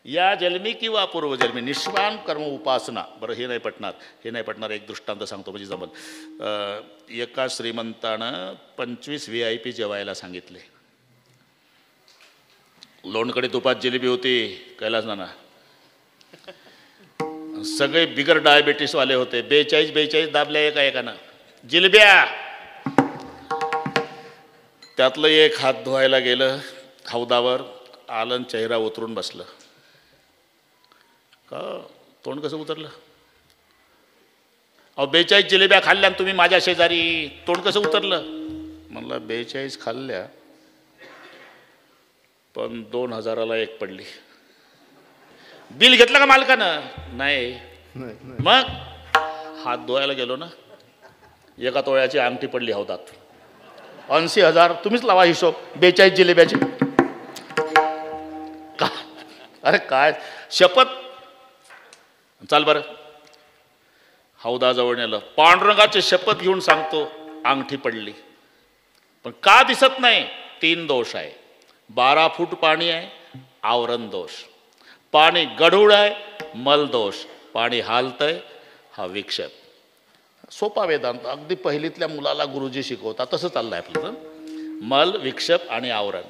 या जन्मी किंवा पूर्वजन्मी निष्काम कर्म उपासना. बरं हे नाही पटणार, हे नाही पटणार. एक दृष्टांत सांगतो म्हणजे जमल. एका श्रीमंतानं 25 VIP जेवायला सांगितले. लोणकडे तुपात जिलेबी होती. कैलास नाना सगळे बिगर डायबिटीस वाले होते. 42 दाबल्या एकानं जिलेब्या. त्यातलं एक हात धुवायला गेलं हौदावर, आलं चेहरा उतरून बसलं. का तोंड कसं उतरलं. अहो 42 जिलेब्या खाल्ल्या तुम्ही माझ्या शेजारी, तोंड कसं उतरलं. म्हणलं 42 खाल्ल्या पण 2000ला एक पडली. बिल घेतलं का मालकानं. नाही. मग हात धुवायला गेलो ना, 1 तोळ्याची अंगठी पडली हौदात. 80,000. तुम्हीच लावा हिशोब 42 जिलेब्याची. का अरे काय शपथ. चाल बरं. हौदाजवळ नेलं. पांडुरंगाची शपथ घेऊन सांगतो अंगठी पडली. पण का दिसत नाही? 3 दोष आहे. 12 फूट पाणी आहे, आवरण दोष. पाणी गढूळ आहे, मल दोष. पाणी हालतंय, हा विक्षेप. सोपा वेदांत, अगदी पहिलीतल्या मुलाला गुरुजी शिकवतात तसं चाललंय आपलं. मल, विक्षेप आणि आवरण.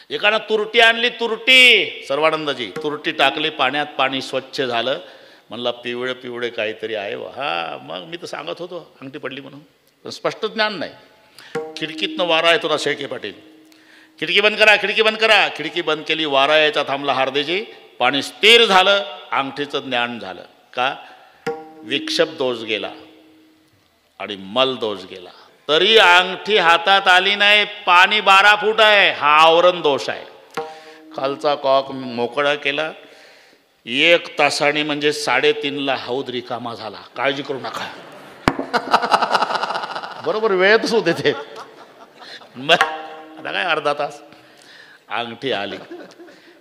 एकानं तुरटी आणली, तुरटी, सर्वानंदजी तुरटी टाकली पाण्यात, पाणी स्वच्छ झालं. म्हणला पिवळे पिवळे काहीतरी आहे. हा, मग मी तर सांगत होतो अंगठी पडली म्हणून, पण स्पष्ट ज्ञान नाही. खिडकीतनं वारा येतो ना शेळके पाटील, खिडकी बंद करा, खिडकी बंद करा. खिडकी बंद केली, वारा यायचा थांबला हार्देजी, पाणी स्थिर झालं, अंगठीचं ज्ञान झालं. का? विक्षेप दोष गेला आणि मल दोष गेला. तरी अंगठी हातात आली नाही. पाणी 12 फूट आहे, हा आवरण दोष आहे. खालचा कॉक मोकळा केला. 1 तासाने म्हणजे 3:30ला हौद रिकामा झाला. काळजी करू नका, बरोबर वेळेतच होते ते. मग आता काय अर्धा तास अंगठी आली.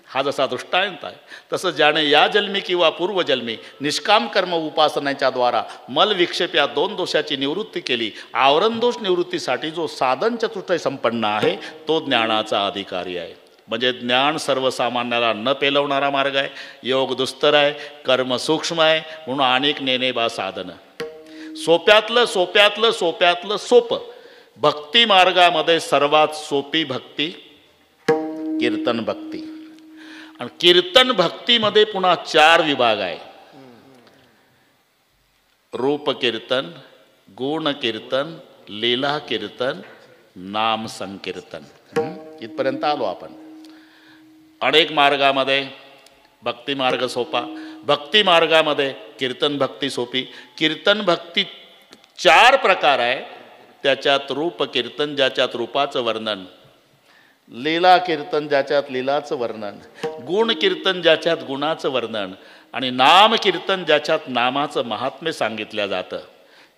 हा जसा दृष्टांत आहे तसं ज्याने या जन्मी किंवा पूर्वजन्मी निष्काम कर्म उपासनेच्या द्वारा मल विक्षेप या 2 दोषाची निवृत्ती केली, आवरण दोष निवृत्तीसाठी जो साधन चतुष्टय संपन्न आहे तो ज्ञानाचा अधिकारी आहे. म्हणजे ज्ञान सर्वसामान्याला न पेलवणारा मार्ग आहे. योग दुस्तर आहे, कर्म सूक्ष्म आहे, म्हणून अनेक नेणे बा साधन. सोप्यातलं सोप्यातलं सोप्यातलं सोपं. भक्ती मार्गामध्ये सर्वात सोपी भक्ती कीर्तन भक्ती. आणि कीर्तन भक्तीमध्ये पुन्हा 4 विभाग आहे. रूप कीर्तन, गुण कीर्तन, लीला कीर्तन, नाम संकीर्तन. इथपर्यंत आलो आपण. अनेक मार्गामध्ये भक्ती मार्ग सोपा, भक्ती मार्गामध्ये कीर्तन भक्ती सोपी. कीर्तन भक्ती 4 प्रकार आहे. त्याच्यात रूप कीर्तन ज्याच्यात रूपाचं वर्णन, लीला कीर्तन ज्याच्यात लीलाचं वर्णन, गुण कीर्तन ज्याच्यात गुणाचं वर्णन, आणि नाम कीर्तन ज्याच्यात नामाचं महात्म्य सांगितलं जातं.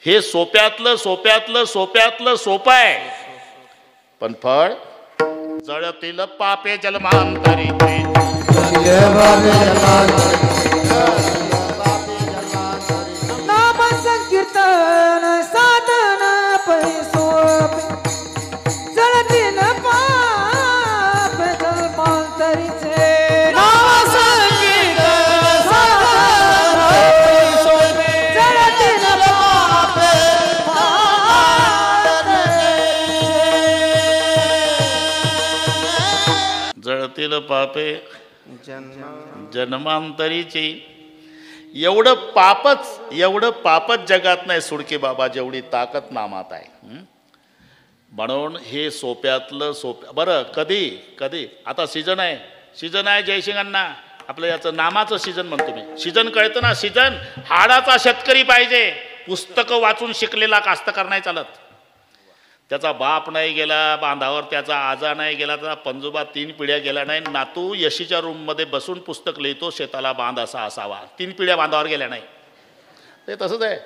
हे सोप्यातलं सोप्यातलं सोप्यातलं सोपं आहे. पण फळ जळतील पापे जन्मांतरी. नाम संकीर्तन साधन परिसोपे जळतील पाप जन्मांतरीचे. नाम संकीर्तन साधन परिसोपे जळतील पाप जळतील पापे जन्मांतरीची. एवढं पापच जगात नाही सुडके बाबा, जेवढी ताकद नामात आहे. म्हणून हे सोप्यातलं सोप्या. बरं, कधी आता सीजन आहे जयसिंगांना आपलं याचं नामाचं सीजन म्हणतो मी. सीजन कळतं ना? सीजन हाडाचा शेतकरी पाहिजे. पुस्तकं वाचून शिकलेला कास्तकार नाही चालत. त्याचा बाप नाही गेला बांधावर, त्याचा आजा नाही गेला, त्याचा पंजोबा 3 पिढ्या गेला नाही. नातू यशीच्या रूममध्ये बसून पुस्तक लिहितो, शेताला बांध असा असावा. 3 पिढ्या बांधावर गेल्या नाही. ते तसंच आहे.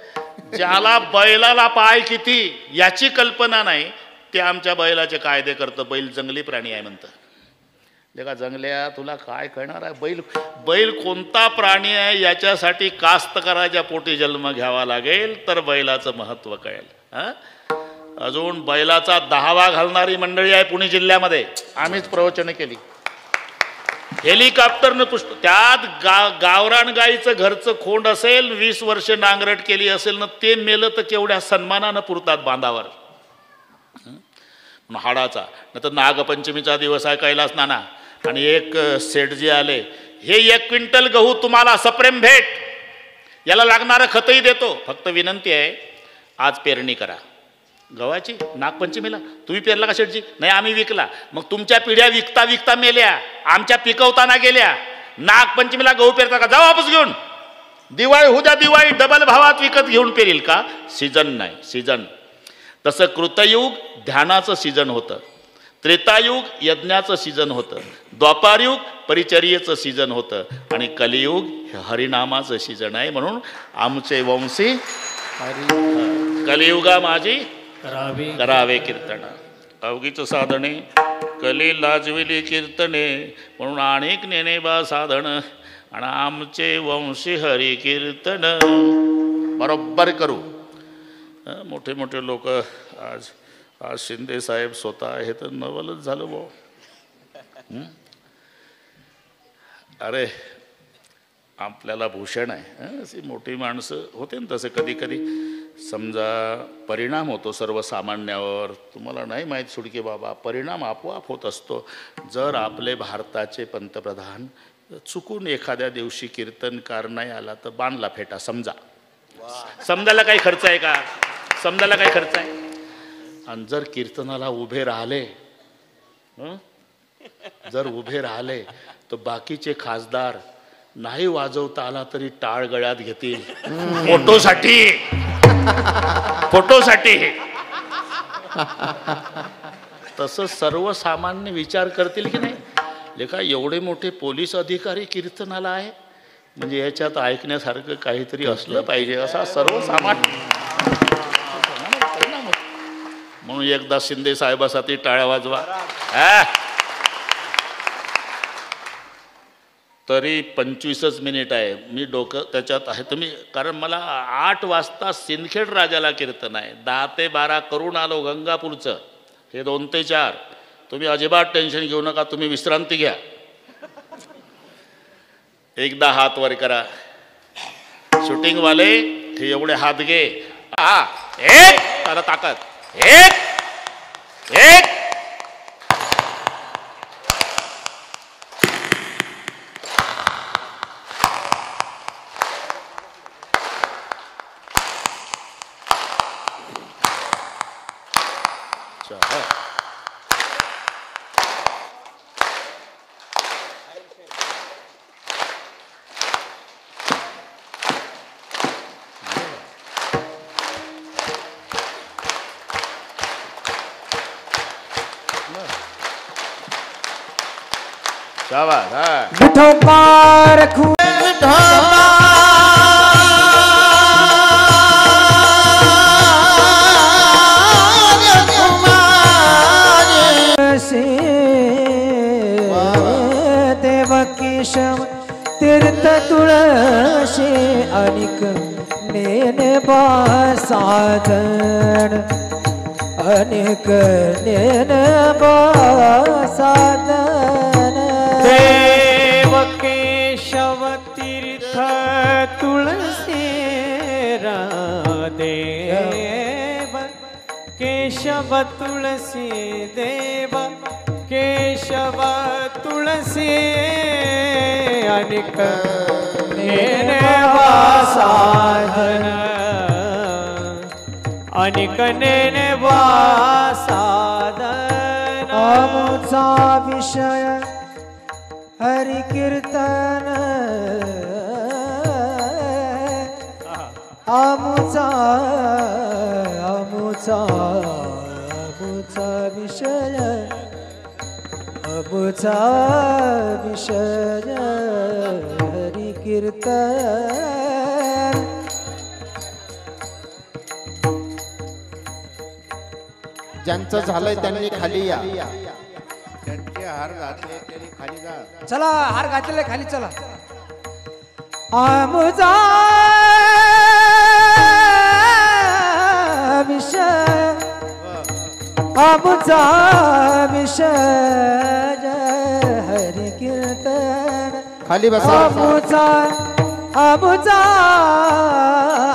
ज्याला बैलाला पाय किती याची कल्पना नाही ते आमच्या बैलाचे कायदे करतं. बैल जंगली प्राणी आहे म्हणतं. लेका जंगल्या, तुला काय कळणार आहे? बैल कोणता प्राणी आहे याच्यासाठी कास्तकाराच्या पोटी जन्म घ्यावा लागेल तर बैलाचं महत्त्व कळेल. हां, अजून बैलाचा 10वा घालणारी मंडळी आहे पुणे जिल्ह्यामध्ये. आम्हीच प्रवचनं केली. हेलिकॉप्टरनं त्यात गावरान गाईचं घरचं खोंड असेल, 20 वर्ष नांगरट केली असेल ना, ते मेलं तर केवढ्या सन्मानानं पुरतात बांधावर. हाडाचा नाही तर नागपंचमीचा दिवस आहे कैलास नाना, आणि एक सेठजी आले, हे 1 क्विंटल गहू तुम्हाला सप्रेम भेट, याला लागणारं खतही देतो, फक्त विनंती आहे आज पेरणी करा. गव्हाची नागपंचमीला तुम्ही पेरला का शेठजी? नाही, आम्ही विकला. मग तुमच्या पिढ्या विकता विकता मेल्या, आमच्या पिकवताना गेल्या. नागपंचमीला गहू पेरता का? जाऊ वापस घेऊन. दिवाळी होऊ द्या, दिवाळी डबल भावात विकत घेऊन पेरील का? सीजन नाही, सीजन. तसं कृतयुग ध्यानाचं सीजन होतं, त्रेतायुग यज्ञाचं सीजन होतं, द्वापारयुग परिचर्येचं सीजन होतं, आणि कलियुग हरिनामाचं सीजन आहे. म्हणून आमचे वंशी कलियुगा माझी करावे कीर्तन. अवघीच साधने कली लाजविली कीर्तने, म्हणून अनेक नेणे बा साधन, आणि आमचे वंशी हरी कीर्तन. बरोबर करू. मोठे मोठे लोक आज शिंदे साहेब स्वतः हे तर नवलच झालं भाऊ. अरे आपल्याला भूषण आहे. अशी मोठी माणसं होते ना तसे कधी कधी समजा परिणाम होतो सर्वसामान्यावर. तुम्हाला नाही माहीत सुडके बाबा, परिणाम आपोआप होत असतो. जर आपले भारताचे पंतप्रधान चुकून एखाद्या दिवशी कीर्तनकार नाही आला तर बांधला फेटा. समजायला काही खर्च आहे का? समजायला काही खर्च आहे? आणि जर कीर्तनाला उभे राहिले, जर उभे राहिले तर बाकीचे खासदार नाही वाजवता आला तरी टाळ गळ्यात घेतील फोटोसाठी. फोटोसाठी तसं सर्वसामान्य विचार करतील की नाही. लेखा एवढे मोठे पोलीस अधिकारी कीर्तनाला आहे म्हणजे याच्यात ऐकण्यासारखं काहीतरी असलं पाहिजे असा सर्वसामान्य. म्हणून एकदा शिंदे साहेबासाठी टाळ्या वाजवा. तरी 25च मिनिट आहे. मी डोकं त्याच्यात आहे. तुम्ही कारण मला 8 वाजता सिंदखेड राजाला कीर्तन आहे. 10 ते 12 करून आलो गंगापूरचं. हे 2 ते 4 तुम्ही अजिबात टेन्शन घेऊ नका. तुम्ही विश्रांती घ्या. एकदा हात वर करा. शूटिंगवाले हे एवढे हात घे. एक त्याला ताकद. एक एक विठोबा रखू देव केशव तीर्थ तुळशी अनिक नेनबा साधन. अनेक नेनबा साधन. देव केशव तीर्थ तुळसी देव केशव तुळसी देव केशव तुळसी अनिक नेनबा साधन. अनिक नेनबा साधन. आमचा विषय हरि कीर्तन. आमुचा आमुचा आमुचा विषय आमुचा विषय हरि कीर्तन. ज्यांचं झालंय त्यांनी खाली या. हार घातले त्यांनी खाली जा. चला हार घातलेले खाली चला. आमुचा विषय आमुचा विषय हरि कीर्तन. खाली बसा. आमुचा आमुचा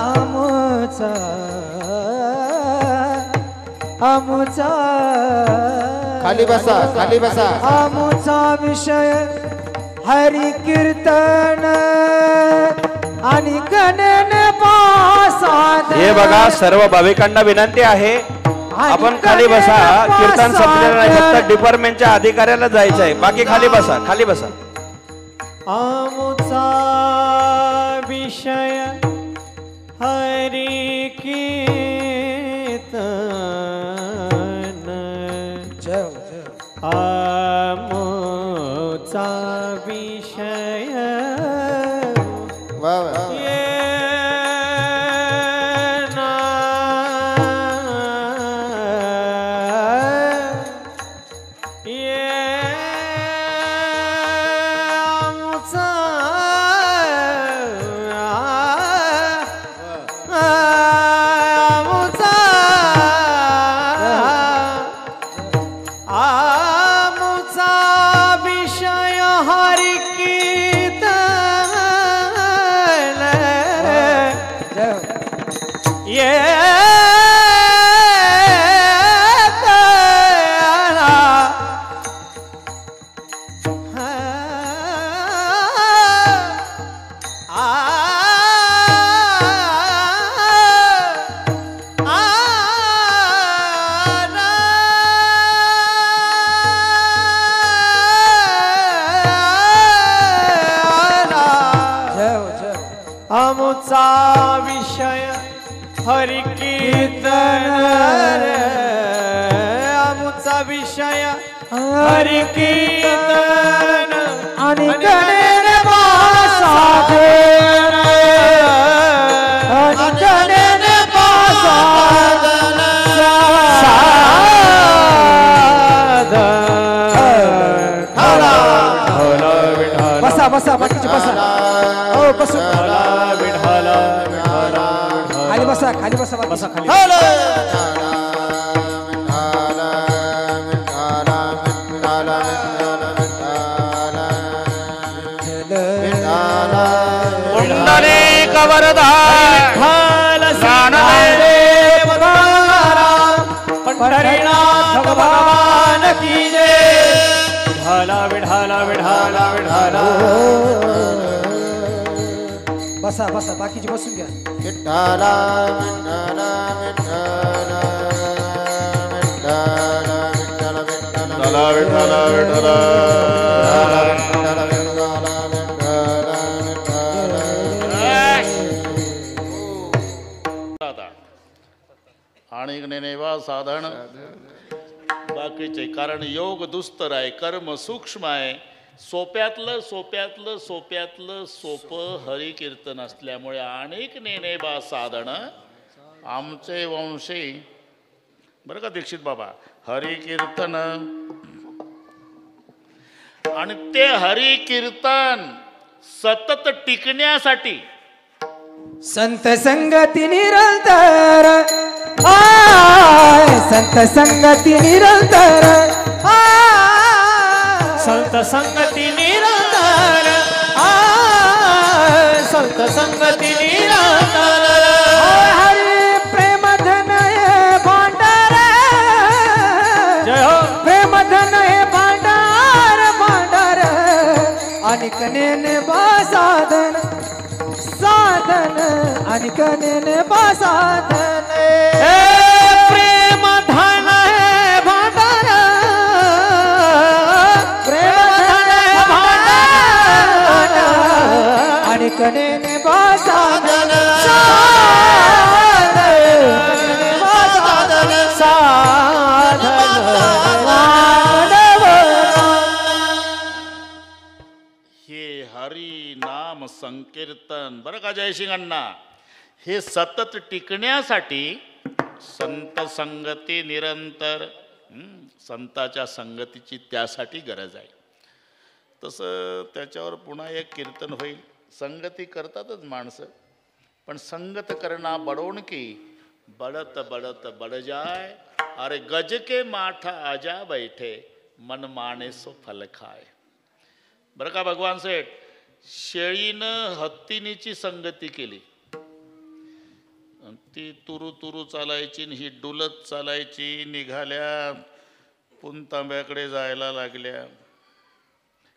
आमुचा आमुचा खाली बसा. खाली बसा. आमुचा विषय हरि कीर्तन आणि गणन पासाद. हे बघा सर्व भाविकांना विनंती आहे आपण खाली बसा. कीर्तन संपलेलं नाही. फक्त डिपार्टमेंटच्या अधिकाऱ्याला जायचं आहे. बाकी खाली बसा. खाली बसा. आमुचा विषय हरि कीर्तन. आमुचा विषय वा वा. हरी कीर्तन आमचा विषय हरी कीर्तन आणि गणेन साधन आणि गणेन साधन बसा बसा बाकीचे बसा हो बसू खाली बसा खाली बसा बसा खाली पुंडलिक वरदान ज्ञानदेव पंढरीनाथ भगवान की जय विठाला विठाला विठाला विठाला बसा बसा बाकीचे बसून घ्या विठ्ठला विठ्ठला विठ्ठला विठ्ठला विठ्ठला विठ्ठला आणि नेनेवा साधन बाकीचे कारण योग दुस्तर आहे कर्म सूक्ष्म आहे सोप्यातलं सोप्यातलं सोप्यातलं सोपं हरिकीर्तन असल्यामुळे अनेक नेनेबा साधन आमचे वंशी बरं का दीक्षित बाबा हरिकीर्तन आणि ते हरिकीर्तन सतत टिकण्यासाठी संत संगती निरंतर संत संगती निरंतर संत संगती निरंतर संत संगती निरंतर हरी प्रेम धन हे भांडार जय हो प्रेम धन हे भांडार भांडार आणि कनेने बा साधन साधन आणि कनेने बा साधन प्रेम धन है भांडार प्रेम धन हे भांडार आणि कनेने बा साधन नाम संकीर्तन बरं का जयसिंगांना हे सतत टिकण्यासाठी संत संगती निरंतर संताच्या संगतीची त्यासाठी गरज आहे तसं त्याच्यावर पुन्हा एक कीर्तन होईल संगती करतातच माणसं पण संगत करना बडोण की बडत बडत बड जाय अरे गज के माठा आजा बैठे मन माने सो फल खाय बरं का भगवान सेठ शेळीनं हत्तीनीची संगती केली ती तुरु तुरु चालायची ही डुलत चालायची निघाल्या पुनतांब्याकडे जायला लागल्या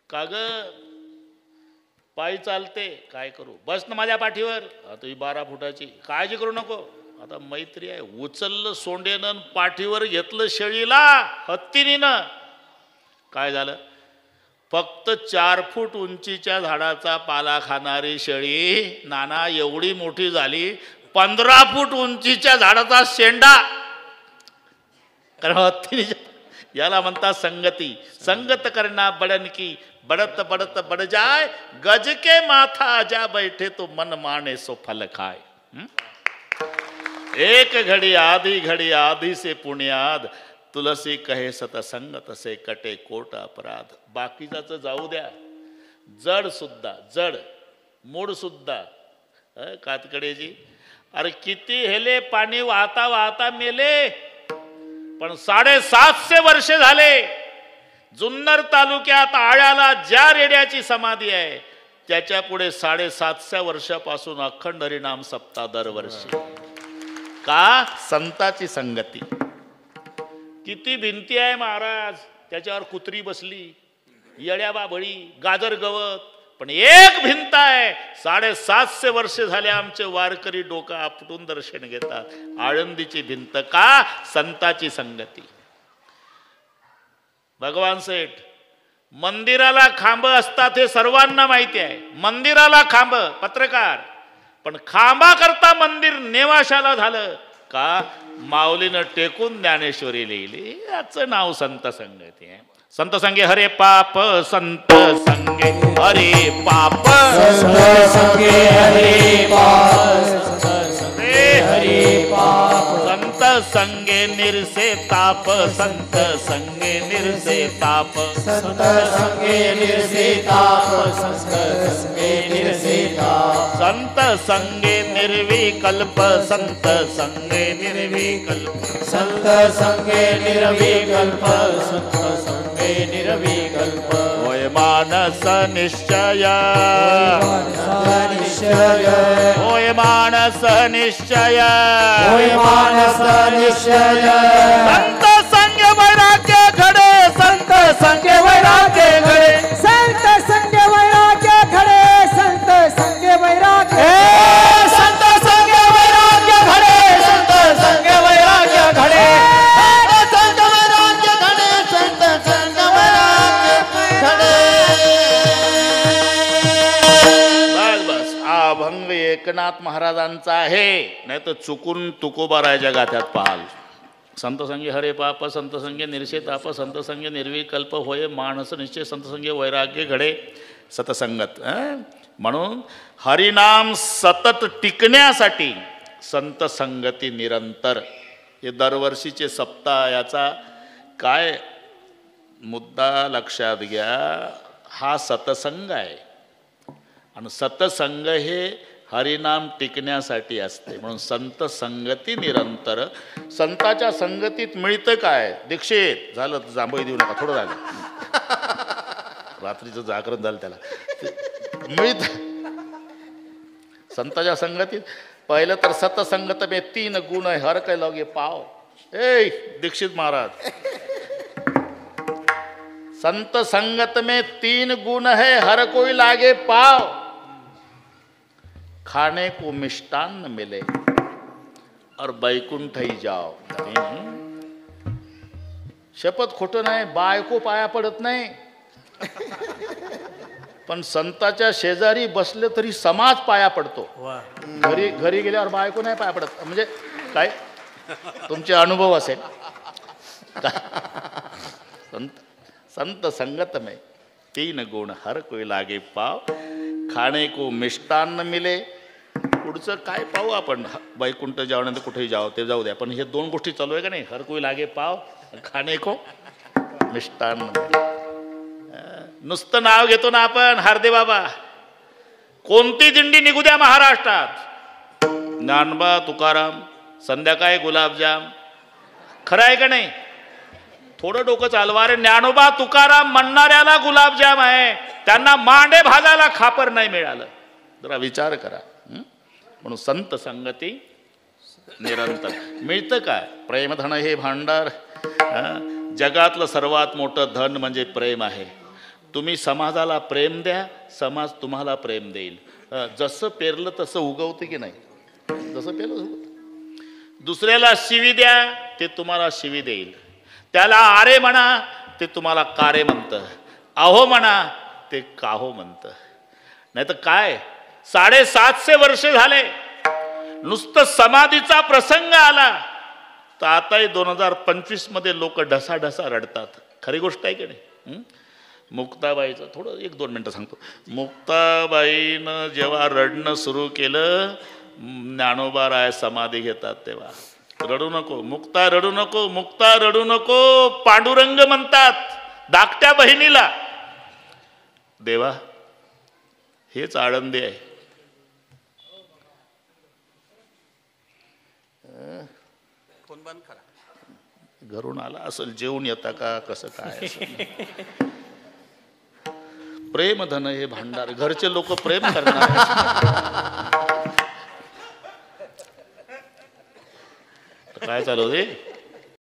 काग पायी चालते काय करू बस ना माझ्या पाठीवर आता ही 12 फुटाची काळजी करू नको आता मैत्री आहे उचललं सोंडेनं पाठीवर घेतलं शेळीला हत्तीनीनं काय झालं फक्त 4 फूट उंचीच्या झाडाचा पाला खाणारी शेळी नाना एवढी मोठी झाली 15 फूट उंचीच्या झाडाचा शेंडा कारण हत्तीने याला म्हणतात संगती संगत करना बडन की बडत बडत बड जाय गज के माथा आजा बैठे तो मन माने सो फल खाए एक घड़ी आधी से पुण्याद तुलसी कहे सतसंगत से कटे कोट अपराध बाकीचं जाऊ द्या जड सुद्धा जड मूड सुद्धा कातकडेजी अरे किती हेले पाणी वाहता वाहता मेले पण 750 वर्षे झाले जुन्नर तालुक्यात आळ्याला ज्या रेड्याची समाधी आहे त्याच्या पुढे 750 वर्षापासून अखंड हरिनाम सप्ताह दरवर्षी का संताची संगती किती भिंती आहे महाराज त्याच्यावर कुत्री बसली येड्या बाबळी गाजर गवत पण एक भिंत आहे 750 वर्षे झाले आमचे वारकरी डोकं आपटून दर्शन घेतात आळंदीची भिंत का संताची संगती भगवान सेठ मंदिराला खांब असतात हे सर्वांना माहिती आहे मंदिराला खांब पत्रकार पण खांबा करता मंदिर नेवाशाला झालं का माऊलीनं टेकून ज्ञानेश्वरी लिहिली. याचं नाव संत संगती आहे. संत संगे हरे पाप, संत संगे हरे पाप, संत संगे हरे पाप, हरे पाप, संत संगे निरसे ताप, संत संगे निरसे ताप, संत संगे निरसे ताप, संत संगे निरसे ताप, संत संगे निर्विकल्प, संत संगे निर्विकल्प, संत संगे निर्विकल्प, संत संगे निर्विकल्प, होय मानस निश्चय, निश्चय, होय मानस निश्चय, होय मानस निश्चय, संत संग वैराग्य घडे, संत संग वैराग्य घडे, संत संग वैराग्य घडे, संत संग वैराग्य, संत संग वैराग्य घडे, संत संग वैराग्य घडे, संत वैराग्य घडे, संत संग वैराग्य घडे. बस बस हा अभंग एकनाथ महाराजांचा आहे, नाही तर चुकून तुकोबारायच्या गाथ्यात पाहाल. संत संगे हरे पाप, संत संगे निरसे ताप, संत संगे निर्विकल्प, होय मानस निश्चय, संत संगे वैराग्य घडे, सतसंगत. म्हणून हरिनाम सतत टिकण्यासाठी संत संगती निरंतर. हे दरवर्षीचे सप्ताह, याचा काय मुद्दा लक्षात घ्या, हा सतसंग आहे. आणि सतसंग हे हरिनाम टिकण्यासाठी असते. म्हणून संत संगती निरंतर. संताच्या संगतीत मिळतं काय? दीक्षित झालं, जांभई देऊ नका, थोडं झालं, रात्रीचं जागरण झालं त्याला, मिळत संताच्या संगतीत. पहिलं तर सतसंगत में 3 गुण है, हर कै लगे पाव. ए दीक्षित महाराज, संत संगत में 3 गुण है, हर कोई लागे पाव. खाने को मिष्टान्न मिले और बैकुंठ ही जाओ. शपथ खोटं नाही, बायको पाया पडत नाही, पण संताच्या शेजारी बसले तरी समाज पाया पडतो. घरी गेल्यावर बायको नाही पाया पडत. म्हणजे काय तुमचे अनुभव असेल. संत संगत में 3 गुण, हर कोई लागे पाव. खाणे को मिष्टान्न मिले. पुढचं काय पाहू आपण, बैकुंठ जावं कुठेही जावं ते जाऊ द्या, पण हे 2 गोष्टी चालू आहे का नाही, हर कोई लागे पाव, खाणे को मिष्टान्न मिले. नुसतं नाव घेतो ना आपण, हार्दे बाबा, कोणती दिंडी निघू द्या महाराष्ट्रात, ज्ञानबा तुकाराम, संध्याकाळी गुलाबजाम. खरं आहे का नाही? थोडं डोकं चालवा रे. ज्ञानोबा तुकाराम म्हणणाऱ्याला गुलाबजाम आहे, त्यांना मांडे भाजायला खापर नाही मिळालं. जरा विचार करा. म्हणून संत संगती निरंतर. मिळतं काय? प्रेमधन हे भांडार. जगातलं सर्वात मोठं धन म्हणजे प्रेम आहे. तुम्ही समाजाला प्रेम द्या, समाज तुम्हाला प्रेम देईल. जसं पेरलं तसं उगवतं की नाही? जसं पेरलं उगवतं. दुसऱ्याला शिवी द्या, ते तुम्हाला शिवी देईल. त्याला आरे म्हणा, ते तुम्हाला कारे म्हणतं. अहो म्हणा, ते काहो म्हणतं. नाही तर काय, 750 वर्ष झाले नुसतं समाधीचा प्रसंग आला तर आताही 2025 मध्ये लोक ढसाढसा रडतात. खरी गोष्ट आहे की नाही? मुक्ताबाईचं थोडं 1-2 मिनटं सांगतो. मुक्ताबाईनं जेव्हा रडणं सुरू केलं, ज्ञानोबा राय समाधी घेतात तेव्हा, रडू नको मुक्ता, रडू नको मुक्ता, रडू नको, पांडुरंग म्हणतात धाकट्या बहिणीला. देवा हेच आळंदी आहे. घरून आला असेल, जेवून येता का कसं काय? प्रेम धन हे भांडार. घरचे लोक प्रेम करणार. काय चालू दे